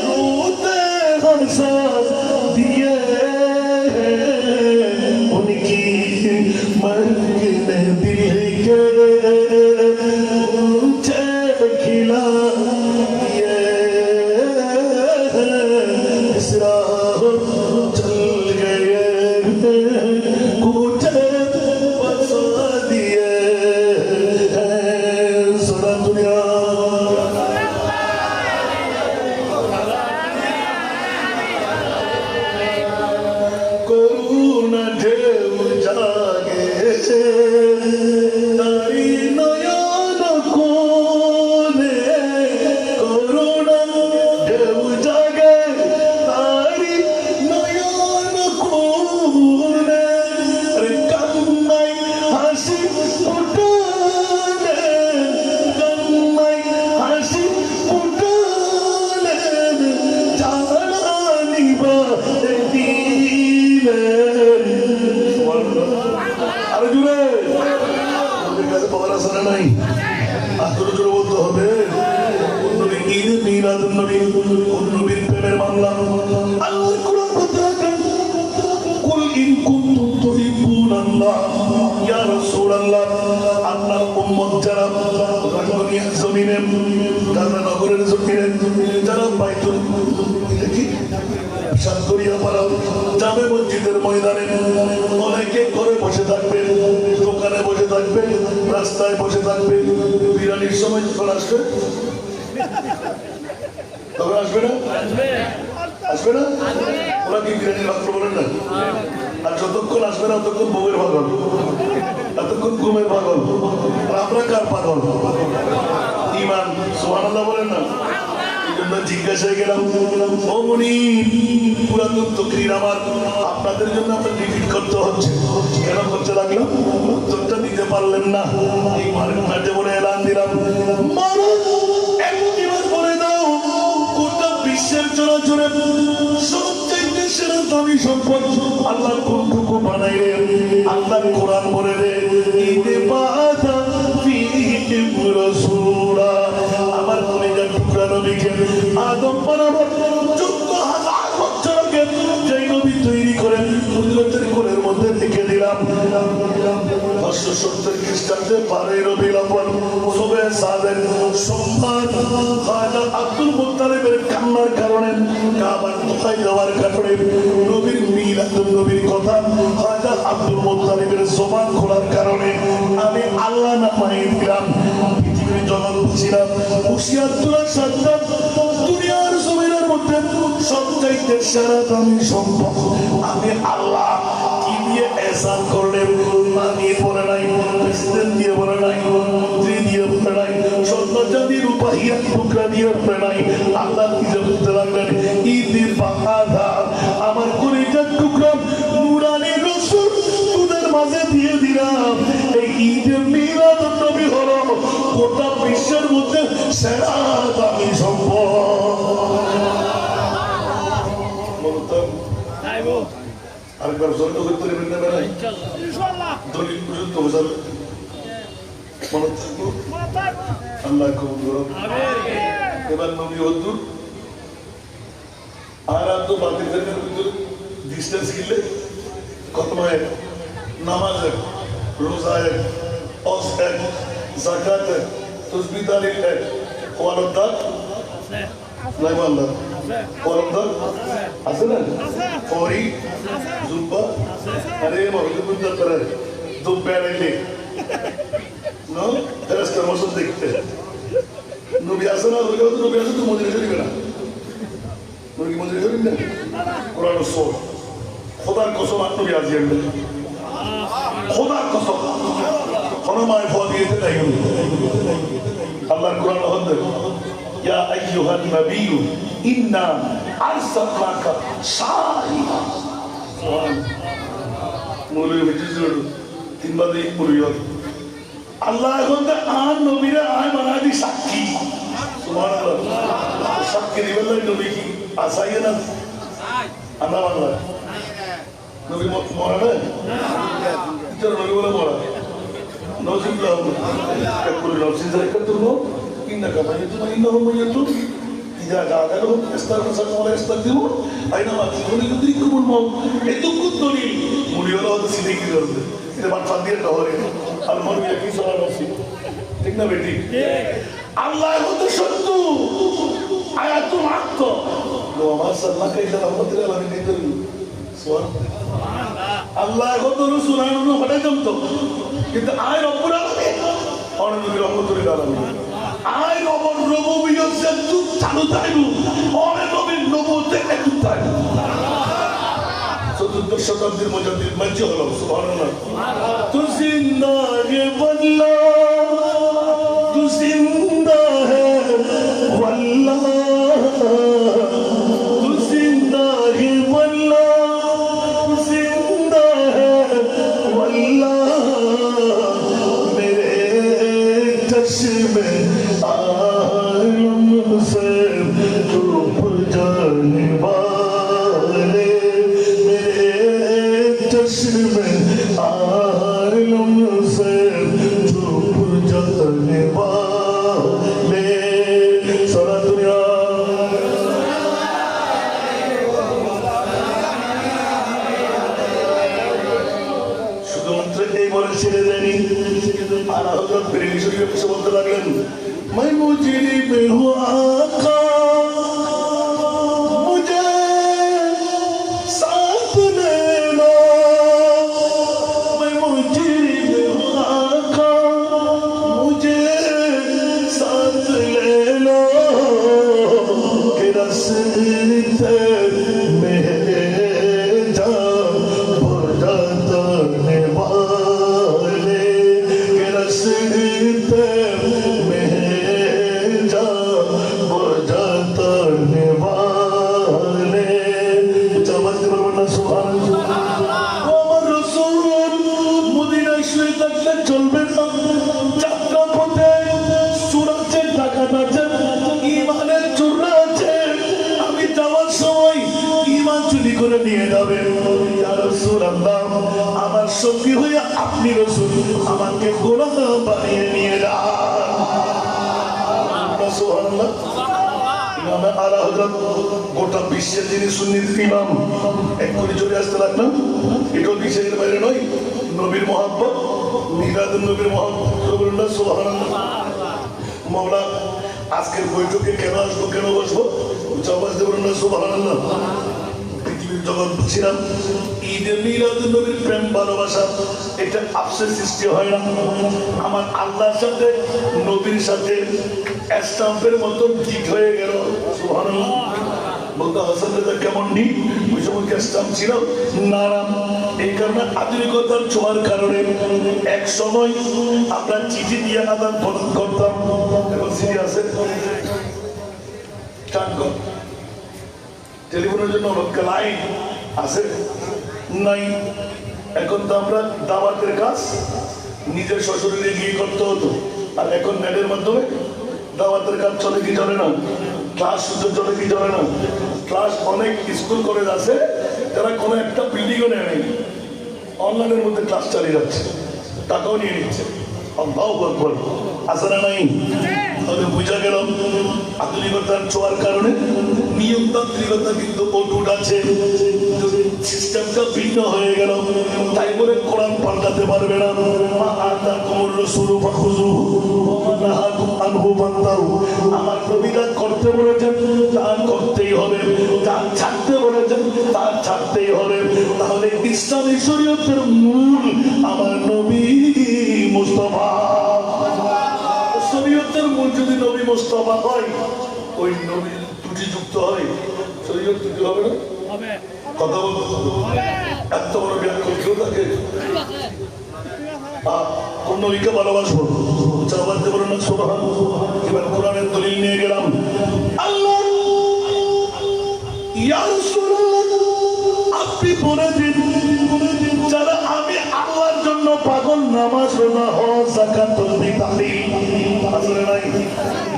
रोते हंसा दिए उनकी मर्ग ने दिल के ऊंचे खिला दिए इस राह चल गए कूटे बसा दिए सुना दुनिया করুণা ঢেউ জাগে তারি নয়ন কোণে, করুণা ঢেউ জাগে তারি নয়ন কোণে, কান্নাই হাসি ফুটালে, কান্নাই হাসি ফুটালে, জানানি বা আরে জুড়ে ওদের কাছে পাওয়ার আসা নাই, আদর জোরে বলতে হবে। নবী ঈদে মিলাদুন নবী, নবীর প্রেমের বাংলা। আল্লাহর কোরআন বলতে রাখেন, কুল ইন কুনতুম তুহিব্বুনাল্লাহ ইয়া রাসূলুল্লাহ। আল্লাহর উম্মত যারা দুনিয়ার জমিনে, ঢাকা নগরের জমিনে, যারা বাইতুল কি সাতকরিয়া পাড়া জামে মসজিদের ময়দানে অনেকে ঘরে বসে থাকবে, দোকানে বসে থাকবে, রাস্তায় বসে থাকবে, বিরিয়ানির সময় যখন আসবে তখন আসবে না? আসবে না? ওরা কি বিরিয়ানির ভাগ্য বলেন না? আর যতক্ষণ আসবে না ততক্ষণ বউয়ের পাগল, এতক্ষণ ঘুমের পাগল। আর আমরা কার পাগল? ঈমান। সুবহানাল্লাহ বলেন না? জিজ্ঞাসা গেলাম, ও মুনিব, পুরাতন তকরির আমার আপনাদের জন্য আপনার রিপিট করতে হচ্ছে, কেন করতে লাগলাম? উত্তরটা দিতে পারলেন না। এই মাঠে বলে এলান দিলাম, বলে দাও, গোটা বিশ্বের চরাচরে সবচেয়ে সেরা দামি সম্পদ আল্লাহ কোনটুকু বানাইলে? আল্লাহর কোরআন বলে দে, ঈদে বাদা ফিহি রাসূলা। আমার কলিজার টুকরা নবীকে আদম বরাবর 14,000 বছর আগে যেই নবী তৈরি করে কুদরতের কোলের মধ্যে রেখে দিলাম, 70 খ্রিস্টাব্দে 12 রবিউল আউয়াল সুবে সাদেক সোমবার খাজা আব্দুল মুত্তালিবের কান্নার কারণে কাবার দোহাই দেওয়ার কারণে নবীর মিলাদুন নবীর কথা খাজা আব্দুল মুত্তালিবের জবান খোলার কারণে আমি আল্লাহ নামাই দিলাম পৃথিবীর জগৎ ছিলাম হুশিয়ারতুল্লাহ সাদ্দাম দুনিয়ার জমিনের মধ্যে সবচাইতে সেরা দামি সম্পদ আমি আল্লাহ কি দিয়ে এহসান করলেন মা দিয়ে বলে নাই প্রেসিডেন্ট দিয়ে বলে নাই মন্ত্রী দিয়ে বলে নাই স্বর্ণচাঁদি রূপা হীরা টুকরা দিয়ে বলে নাই আল্লাহ নিজে বলতে লাগলেন ঈদের বাহাদা আমার কলিজার টুকরা নুরানি রাসূল তোদের মাঝে দিয়ে দিলাম এই ঈদে মিলাদুন নবী হলো গোটা বিশ্বের মধ্যে সেরা দামি সম্পদ আরেকবার জন্য করতে পারবেন না বেড়াই দলিল পর্যন্ত বোঝাবে মনে থাকবো আল্লাহ কবুল করুন এবার নবী হুজুর আর আর তো বাতিলের ভিতরে ডিস্টেন্স গিলে কত হয় নামাজ এক রোজা এক হজ এক যাকাত এক তাসবিহ তাহলিল এক ওয়ালাদ নাই বান্দা ওয়ালাদ আছে না ফরি জুব্বা আরে মাহবুব করে দু বেড়াইলে নো ফেরেশতা মসজিদ দেখতে নবী আসনা নবী আসনা তো মন্দিরে যাবে না নবী মন্দিরে যাবেন না কোরআন সূরা খোদার কসম নবী আসবেন খোদার কসম কোন মায় ফদিয়েতে নাই আল্লাহর কোরআন হচ্ছে ইয়া আইয়ুহান নাবিয়্যু ইন্না আরসালনাকা শাহিদান মৌলভী বিজুর তিনবার এই পরিয়ত আল্লাহ এখন আর নবীরে আয় বানাদি সাক্ষী সুবহানাল্লাহ সাক্ষী দিবেন নবী কি আসাইয়ে না আল্লাহ আল্লাহ নবী মরা না ইতর নবী বলে মরা নজিবুল্লাহ কাকুল নফসি যায়কাতুল ইন্নাকা মাইয়াতুন ইন্নাহুম মাইয়াতুন ইযা জাআলাহুম ইস্তাগফিরু ওয়া ইস্তাগফিরু আইনামা তাকুনু ইউদরিকুমুল মাউত এতুকু দলিল মুরিওলা হতে সিধে কি করবে এটা বাদ দিয়ে শহরে আর মরবি কি সরা নফসি ঠিক না বেটি আল্লাহ হতে সত্য আয়াতুল হক লো আমার সাল্লাল্লাহু আলাইহি ওয়া সাল্লাম নিতরি সুবহানাল্লাহ আল্লাহ হতে রাসূল আনো হতে জমতো কিন্তু আয় রব্বুল আলামিন অনবী রহমাতুল্লাহ আলামিন আয় রব্বুল রুবুবিয়্যত যে চালু তাইবু অনে নবীর নবুয়তে একটু তাইবু চতুর্দশ শতাব্দীর মুজাদ্দিদ মঞ্জু হলো সুবহানাল্লাহ তু জিন্দা হে বল্লা তু জিন্দা হে বল্লা তু জিন্দা হে বল্লা তু জিন্দা হে বল্লা মেরে চশ্মে आलम से डूब जाने वाले चश्मे आलम से डूब जाने वाले सारा दुनिया শুধুমাত্র এই বলে ছেড়ে দেয়নি আর হযরত প্রেমী শরীফ এসে বলতে লাগলেন मैं मुजरिम हूँ आका मुझे साथ लेना मैं मुजरिम हूँ आका मुझे साथ लेना कि रास्ते में जा जाने वाले कि रास्ते আমার সঙ্গী হয়ে আপনি রাসূল আমাকে গোলাম বানিয়ে নিয়ে যান সুবহানাল্লাহ ইমাম আলা হযরত গোটা বিশ্বের যিনি সুন্নিত ইমাম এক করে চলে আসতে লাগলাম এটা বিশ্বের বাইরে নয় নবীর মহব্বত, মিলাদুন নবীর মহব্বত। সুবহানাল্লাহ। মাওলা আজকের বৈঠকে কেন আসবো, কেন বসবো? আওয়াজ দেবেন না সুবহানাল্লাহ। পৃথিবীর যখন ছিলাম ঈদে মিলাদুন নবীর প্রেম ভালোবাসা, এটা আফসোস সৃষ্টি হয় না। আমার আল্লাহর সাথে নবীর সাথে স্টাম্পের মতো ঠিক হয়ে গেল। সুবহানাল্লাহ। বলতে হাসান রেজা কেমন ঠিক, ওই সময় স্টাম্প ছিল না। এই কারণে আধুনিকতার ছোঁয়ার কারণে এক সময় আমরা চিঠি দিয়ে আদান প্রদান করতাম। এখন চিঠি আছে, টেলিফোনের জন্য লাইন আছে নাই। এখন তো আমরা দাওয়াতের কাজ নিজের শ্বশুরে গিয়ে করতে হতো, আর এখন নেটের মাধ্যমে দাওয়াতের কাজ চলে কি চলে না, ক্লাস সুযোগ চলে কি চলে না। ক্লাস অনেক স্কুল কলেজ আছে যারা কোনো একটা বিল্ডিংও নেয় নেই, অনলাইনের মধ্যে ক্লাস চালিয়ে যাচ্ছে, টাকাও নিয়ে নিচ্ছে। আল্লাহু আকবার। আছে না নাই? তাহলে বুঝা গেল আধুনিকতার ছোঁয়ার কারণে নিয়মতান্ত্রিকতা কিন্তু অটুট আছে, সিস্টেমটা ভিন্ন হয়ে গেল। তাই বলে কোরআন পাল্টাতে পারবে না। আমার নবীরা করতে বলেছেন তা করতেই হবে, তা ছাড়তে বলেছেন তা ছাড়তেই হবে। তাহলে ইসলামী শরীয়তের মূল আমার নবী মুস্তাফা। শরীয়তের মূল যদি নবী মুস্তাফা হয়, ওই নবী ত্রুটি যুক্ত হয়, শরীয়ত ত্রুটি হবে না। কথা বলতে এত বড় ব্যাখ্যা কেউ থাকে কোন নবীকে ভালোবাসবো, চাওয়ার দেব না সুবহানাল্লাহ। এবার কোরআনের দলিল নিয়ে গেলাম। আল্লাহ ইয়া রাসূলুল্লাহ, আপনি বলে দিন যারা আমি আল্লাহর জন্য পাগল, নামাজ রোজা হজ যাকাত তসবিহ তাহলিল আসলে নাই।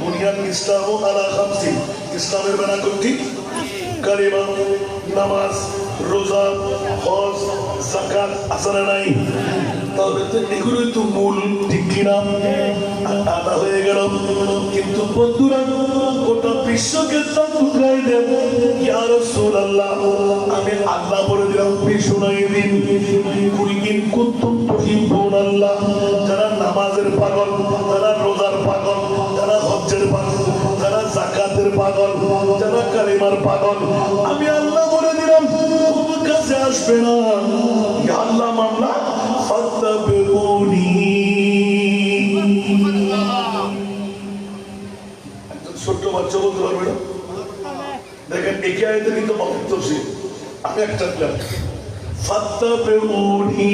বুনিয়াদ ইসলামু আলা খামসি, ইসলামের বানা কোনটি? কালিমা, নামাজ, রোজা, হজ, যাকাত আসলে নাই। তাহলে তো এগুলোই তো মূল, ঠিক কিনা? আদা হয়ে গেল। কিন্তু বন্ধুরা গোটা বিশ্বকে টুকরাই দেন। ইয়া রাসূলুল্লাহ, আমি আল্লাহ বলে দিলাম, আপনি শুনাই দিন। কুল ইন কুনতুম তুহিব্বুনাল্লাহ, যারা নামাজের পাগল, যারা রোজার পাগল, যারা হজ্জের পাগল, যারা যাকাতের পাগল, যারা কালিমার পাগল, আমি আল্লাহ বলে দিলাম তোমার কাছে আসবে না। ইয়া আল্লাহ মামলা ফাত্তাবিউনি। ছোট্ট বাচ্চা বলতে পারবে না। দেখেন একে আয়তে কিন্তু অন্তর্শীল। আমি একটা দিলাম ফাত্তাবিউনি।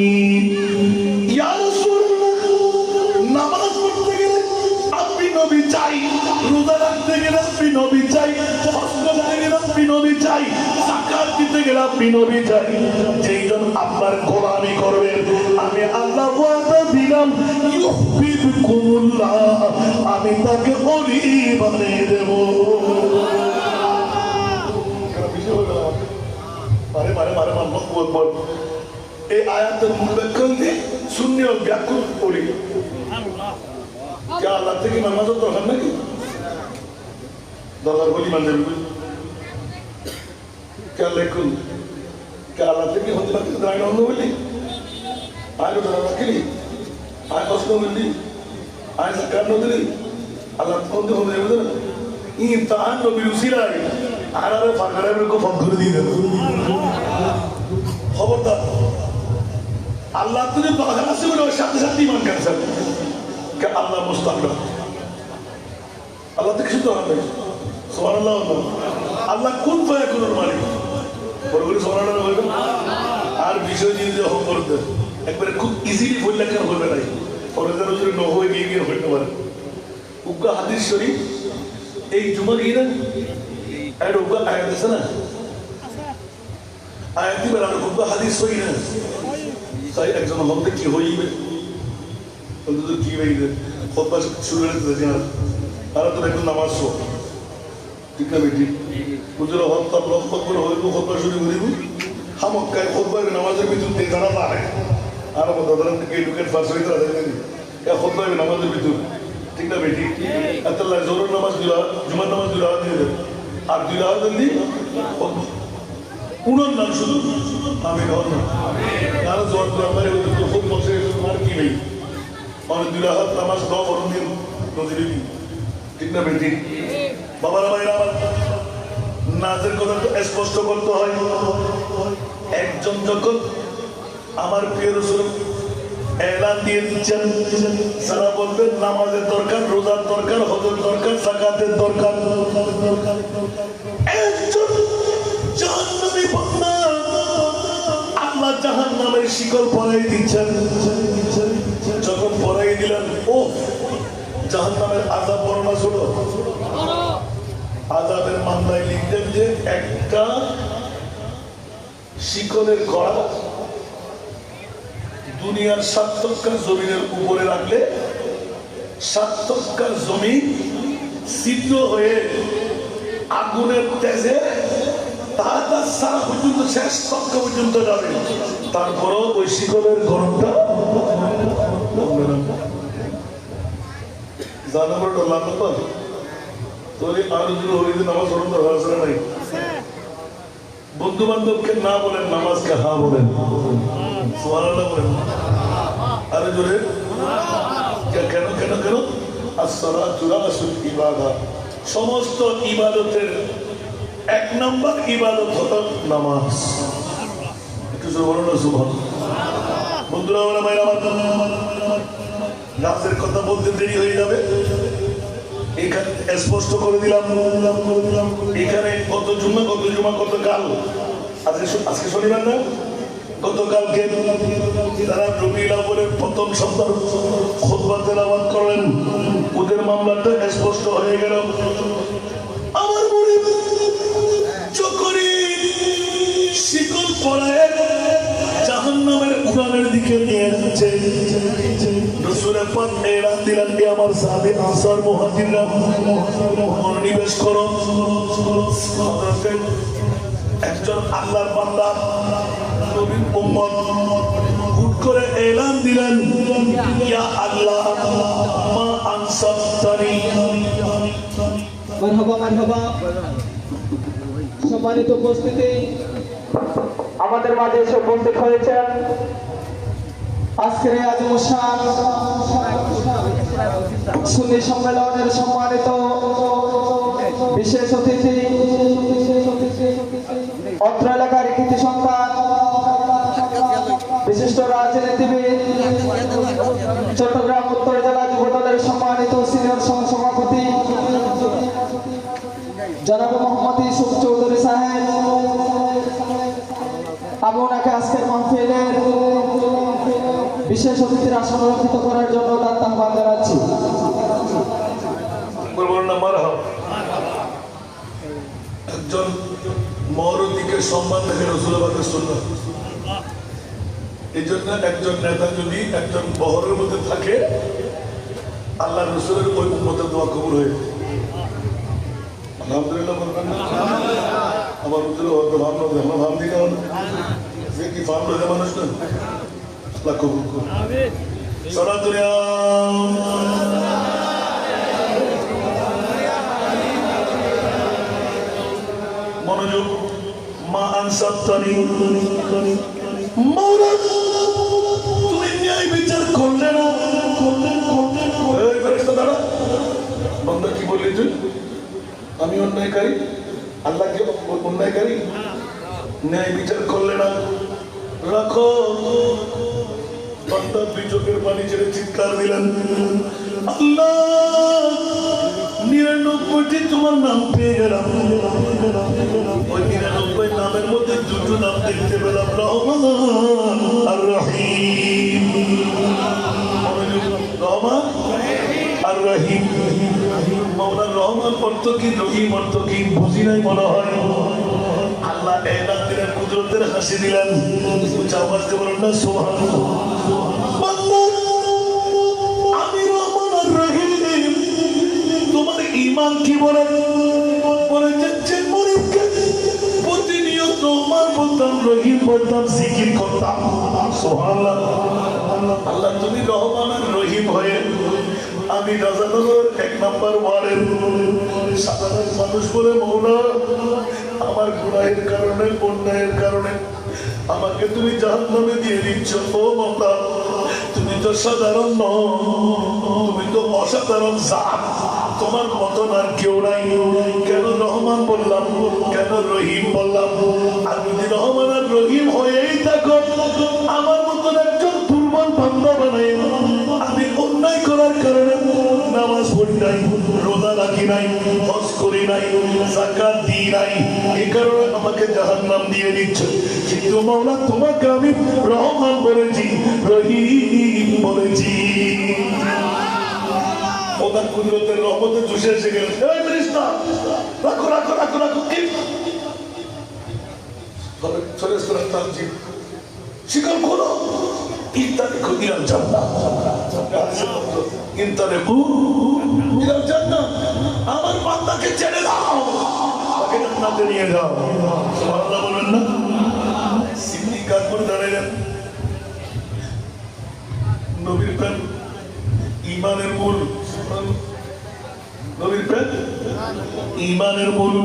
ইয়া রাসূলুল্লাহ, নামাজ পড়তে গেলে আপনি নবী চাই, রোজা রাখতে গেলে আপনি নবী চাই, হজ করতে গেলে আপনি নবী চাই, যাকাত দিতে গেলে আপনি নবী চাই। যেইজন আপনার গোলামি করবেন, আমি আল্লাহ ওয়াদা দিলাম ইউহিব্বুকুমুল্লাহ, আমি তাকে ওলি বানিয়ে দেব। মারে মারে মারে আল্লাহু আকবার। এই আয়াতের মূল ব্যাখ্যা দিয়ে শূন্য ব্যাখ্যা করি। আল্লাহ থেকে নামাজের দরকার নাকি? দরকার বলি মানে লেখুন আল্লাহ থেকে হতে পারতে দাঁড়ানো অন্য বলি আয় ওটা রাখিনি, আয় কষ্ট বললি, আয় সাকার নদী আল্লাহ বলতে হবে বুঝলেন। ই তাহার নবীর উসিলাই আর আরে ফাঁকারের ফোন করে দিয়ে দেব। খবরদার, আল্লাহ তুমি দরকার আছে বলে ওর সাথে সাথে ইমান কাটছেন। আল্লাহ মুস্তাকবির, আল্লাহ তো কিছু তো হবে। সুবহানাল্লাহ। আল্লাহ কোন ফায়াকুনের মালিক, বড় করে সুবহানাল্লাহ বলবেন। আর বিষয় যদি যখন করতে একবারে খুব ইজিলি বললে কেন বলবে নাই, ফরজের যদি ন হয়ে গিয়ে গিয়ে হইতে পারে। উগ্গা হাদিস শরীফ এই জুমা গিয়ে না একটা উগ্গা আয়াত আছে না, আয়াত দিবেন আর উগ্গা হাদিস হই না। তাই একজন হতে কি হইবে অন্তত কি হইবে খোদবা শুরু হয়ে তারা তো একটু নামাজ ঠিক না বেটি বুঝলো হত্যা লক্ষ্য করে হইব খোদবা শুরু করিব হামক্কায় খোদবার নামাজের ভিতর দিয়ে জানা না আর দাদার থেকে এডুকেট ফার্স্ট হইতে খোদবা নামাজের ভিতর ঠিক না বেটি আল্লাহ জোরের নামাজ দিলা জুমার নামাজ দিলা দিয়ে দেবে আর দিলা দিল্লি উনার নাম শুধু আমি হন কারো জোর আমার খুব বসে আর কি নেই অনেক দুই হাত নামাজ দোয়া করুন দিন নদীর ঠিক না বেটি বাবারা ভাইরা আমার নাজের কথা তো স্পষ্ট করতে হয় একজন যখন আমার প্রিয় রাসূল এলান দিয়ে দিচ্ছেন সারা বলবেন নামাজের দরকার রোজার দরকার হজের দরকার যাকাতের দরকার একজন জাহান্নামী বান্দা আল্লাহ জাহান্নামের শিকল পরাই দিচ্ছেন যখন পরাই দিলেন ও জাহান্নামের আযাব বড় না ছোট আযাবের মামলায় লিখলেন যে একটা শিকলের গড়া দুনিয়ার 7 তক্কা জমিনের উপরে রাখলে 7 তক্কা জমি ছিদ্র হয়ে আগুনের তেজে তাহাটা সারা পর্যন্ত শেষ তক্কা পর্যন্ত যাবে তারপরও ওই শিকলের গরমটা জানাবো লাভ তোর আরো যদি হরিদিন নামাজ পড়ুন দরকার নাই বন্ধু বান্ধবকে না বলেন নামাজকে হা বলেন সুবহানাল্লাহ বলেন আরে জোরে কেন কেন কেন আসসালাতু রাসুল ইবাদত সমস্ত ইবাদতের এক নাম্বার ইবাদত হলো নামাজ একটু জোরে বলুন না সুবহানাল্লাহ বন্ধুরা আমার ভাইরা আমার নামাজের কথা বলতে দেরি হয়ে যাবে এখানে স্পষ্ট করে দিলাম এখানে কত জুমা কত কাল আজকে শনিবার না গতকালকে তারা রবিউল আউয়ালের প্রথম সপ্তাহ খুতবা তেলাওয়াত করলেন ওদের মামলাটা স্পষ্ট হয়ে গেল আমার মুরিদ যখনই শিকল পরায় জাহান্নামের উড়ানের দিকে নিয়ে যাচ্ছে রাসূল পাক এলান দিলেন যে আমার সাহাবী আনসার মুহাজিররা মনোনিবেশ করো একজন আল্লাহর বান্দা নবীর উম্মত হুট করে এলান দিলেন ইয়া আল্লাহ মা আনসারতানি মারহাবা মারহাবা সম্মানিত উপস্থিতি আমাদের মাঝে এসে উপস্থিত হয়েছেন আজকের এই আজম শান সুন্নি সম্মেলনের সম্মানিত বিশেষ অতিথি অত্র এলাকার কৃতি সন্তান বিশিষ্ট রাজনীতিবিদ চট্টগ্রাম উত্তর জেলা যুবদলের সম্মানিত সিনিয়র সহসভাপতি জনাব মোহাম্মদ ইউসুফ চৌধুরী সাহেব আমি ওনাকে আজকের মাহফিলের বিশেষ অতিথির আসন রক্ষিত করার জন্য তার আহ্বান জানাচ্ছি একজন মওলবীকে সম্মান দেখে রাসূলুল্লাহর সুন্নাত এই জন্য একজন নেতা যদি একজন বহরের মধ্যে থাকে আল্লাহ রাসূলের ওই উম্মতের দোয়া কবুল হয় আলহামদুলিল্লাহ বলবেন না আমার উদ্দেশ্য হয়তো ভাবনা আমরা ভাবছি না যে কি ফার্ম হয়ে মানুষ না আল্লাহ কবুল করুন সালাতুল মনোযোগ মা আনসারতানি মাওলা তুমি ন্যায় বিচার করলে না এই ফেরেশতা দাঁড়া বান্দা কি বললি তুই আমি অন্যায়কারী আল্লাহকে অন্যায়কারী ন্যায় বিচার করলে না রাখো বান্দা দুই চোখের পানি ছেড়ে চিৎকার দিলেন আল্লাহ 99টি তোমার নাম পেয়ে গেলাম ওই 99 নামের মধ্যে দুটো নাম দেখতে পেলাম রহমান আর রহিম রহমান আর রহিম মাওলা রহমান অর্থ কি রহিম অর্থ কি বুঝি নাই মনে হয় আল্লাহ এলান দিলেন কুদরতের হাসি দিলেন আওয়াজ দিয়ে বলেন না সুবহানাল্লাহ আমি রহমান আর রহিম তোমার ঈমান কি বলে যে মুরিদকে প্রতিনিয়ত রহমান বলতাম রহিম বলতাম জিকির করতাম সুবহানাল্লাহ আল্লাহ তুমি রহমান আর রহিম হয়ে আমি রাজানগর 1 নম্বর ওয়ার্ডের সাধারণ মানুষ বলে মৌলা আমার গুনাহের কারণে অন্যায়ের কারণে আমাকে তুমি জাহান্নামে দিয়ে দিচ্ছ। ও মাওলা, তুমি তো সাধারণ নও, তুমি তো অসাধারণ জাত। তোমার মতন আর কেউ নাই। কেন রহমান বললাম, কেন রহিম বললাম? আর যদি রহমান আর রহিম হয়েই থাকো, আমার মতন একজন দুর্বল বান্দা বানাই। আমি অন্যায় করার কারণে নামাজ পড়ি নাই, রোজা রাখি নাই, হজ করি নাই, যাকাত দিই নাই, এই কারণে আমাকে জাহান্নাম দিয়ে দিচ্ছ। কিন্তু মাওলা, তোমাকে আমি রহমান বলেছি, রহিম বলেছি। ওদের কুদরতের রহমতে চুষে এসে গেলেন। রাখো রাখো রাখো রাখো, শিকল খোলো, ইত্যাদি ইলাল জান্নাহ। আমার বান্দাকে ছেড়ে দাও, তাকে জান্নাতে নিয়ে যাও। সুবহানাল্লাহ বলেন না? সিদ্দিক আকবর দাঁড়ালেন। নবীর প্রেম ঈমানের মূল। নবীর প্রেম ঈমানের মূল।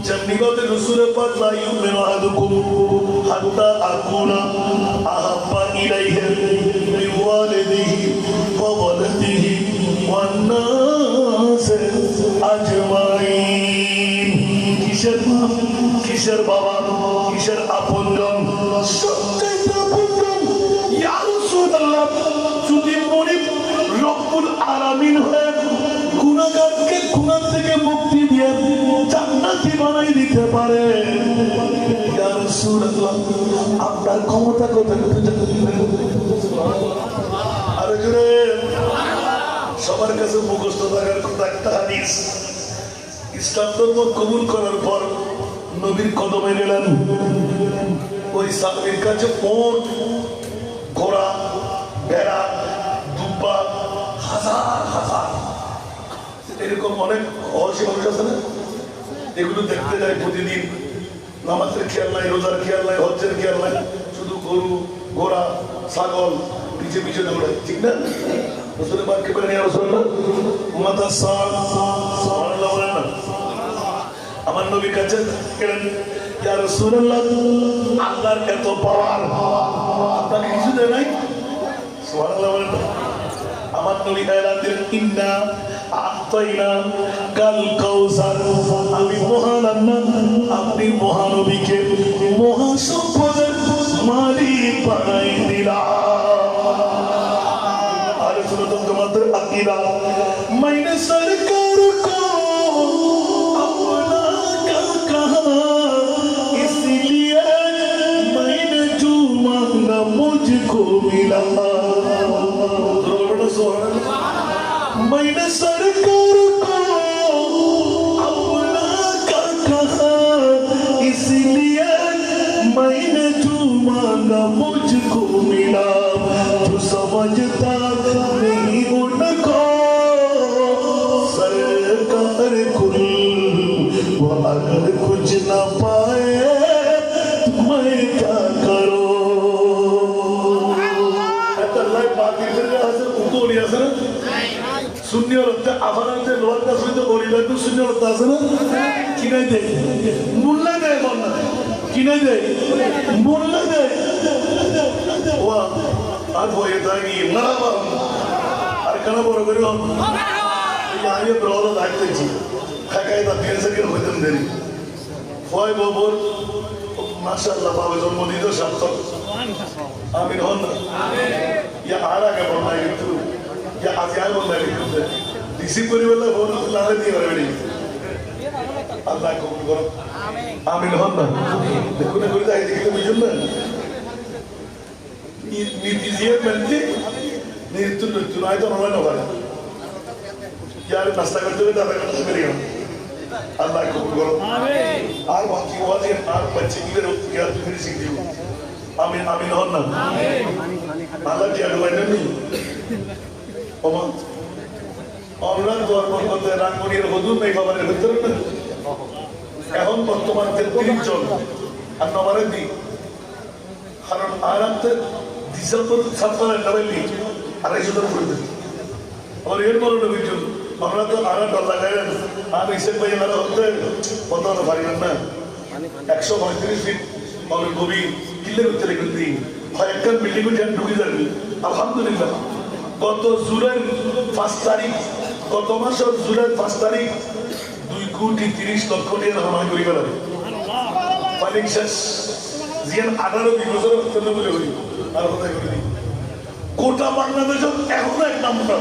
যেমনি কথা রাসূলের পাক লা ইউমিনু আহাদুকুম হাত্তা আকুনা আহাব্বা ইলাইহি মিন ওয়ালিদিহি ওয়া ওয়ালাদিহি ওয়ান নাস আজমাইন। কিসের বাপ, কিসের বাবা, কিসের আপনজন? সবচেয়ে আপনজন ইয়া রাসূলুল্লাহ। যদি মনিব রব্বুল আলামিন হয়ে গুনাহগারকে গুনাহ থেকে মুক্তি দিয়ে জান্নাতি বানাই দিতে পারে, ইয়া রাসূলুল্লাহ, আপনার ক্ষমতা কোথায়? আরে জোরে, সবার কাছে মুখস্থ থাকার কথা একটা হাদিস। ইসলাম ধর্ম কবুল করার পর নবীর কদমে গেলেন। ওই সাহাবীর কাছে উট, ঘোড়া, ভেড়া, দুব্বা, হাজার হাজার এরকম অনেক অহসী মানুষ আছে না? এগুলো দেখতে যায় প্রতিদিন। নামাজের খেয়াল নাই, রোজার খেয়াল নাই, হজ্জের খেয়াল নাই, শুধু গরু, ঘোড়া, ছাগল পিছে পিছে দৌড়ায়। ঠিক না? রাসূলের বাক্যে বলেন, ইয়া রাসূলুল্লাহ, মাতা সুবহানাল্লাহ বলেন না? আমার নবীর কাছে গেলেন, ইয়া রাসূলুল্লাহ, আল্লাহর এত পাওয়ার, আপনাকে কিছু দেয় নাই? সুবহানাল্লাহ বলেন না? আমার নবী এলান দিলেন, ইন্না আ'তাইনা কাল কাউসার। আমি মহান আল্লাহ, আপনি মহানবীকে মহাসম্পদের মালিক বানাই দিলাম। আর শুনো তোমাদের আকীদা, মাইনে সরকার কো আপনা কহা, इसलिए मैंने जो मांगा मुझको मिला। मैंने सरकार को अपना कहा, इसलिए मैंने जो मांगा मुझको मिला। जो समझता नहीं उनको सरकार कुल, वो अगर कुछ न पाए मैं क्या करूं? শূন্য রক্তে আবার লোয়ার কাজ হইতে গরিবের শূন্য রক্ত আছে না? কিনাই দেয়, মূল্য দেয়, বন্যা কিনাই দেয়, মূল্য দেয়। আর বইয়ে থাকি না, আর কেন বড় করি আমি ব্রদ থাকতেছি খাকাই তা ফেন্সাকে হইতাম দেরি ফয় ববর মাশাআল্লাহ বাবা জন্ম দিত সার্থক। আমিন হন না? ইয়া আর আগে বন্যায় কিন্তু ইয়া আজকে আর বন্যায় কিন্তু রিসিভ করি বললে ফোন লালে দিয়ে পারবে আল্লাহ কবুল করো। আমিন হন না? দেখুন করে যাই দেখলে বুঝুন না নীতি দিয়ে মেনতে নিত্যুন নিত্যুন আয়তো নয় নয় यार नाश्ता करते हुए दादा करते मेरे यहाँ अल्लाह को करो आर बाकी वाले आर बच्चे की मेरे क्या फिर सीख दी आमीन आमीन हो ना अल्लाह की अगुवाई नहीं ओमा অনলাইন দরবার করতে রাঙ্গুনির হুজুর নেই বাবার ভিতরে না এখন বর্তমান 33 জন আর নম্বরে দি কারণ আরামতে ডিসেম্বর 7 নভেম্বর 250 জন করে দিই और ये बोलो ना बीच আমরা তো আড়া ডল লাগাই আর হিসেব ভাই এনারা হতে কত পারিবেন না 135 ফিট মানে গভীর কিলে করতে রেখে দিই হয় একটা বিল্ডিং ঢুকে যাবে আলহামদুলিল্লাহ গত জুলাই 5 তারিখ গত মাসের জুলাই 5 তারিখ 2,30,00,000 টাকা হামাই করি গেল পানি শেষ জিয়ান 18-20 বছর বলে বলি আর কোথায় করি গোটা বাংলাদেশ এখন এক নাম্বার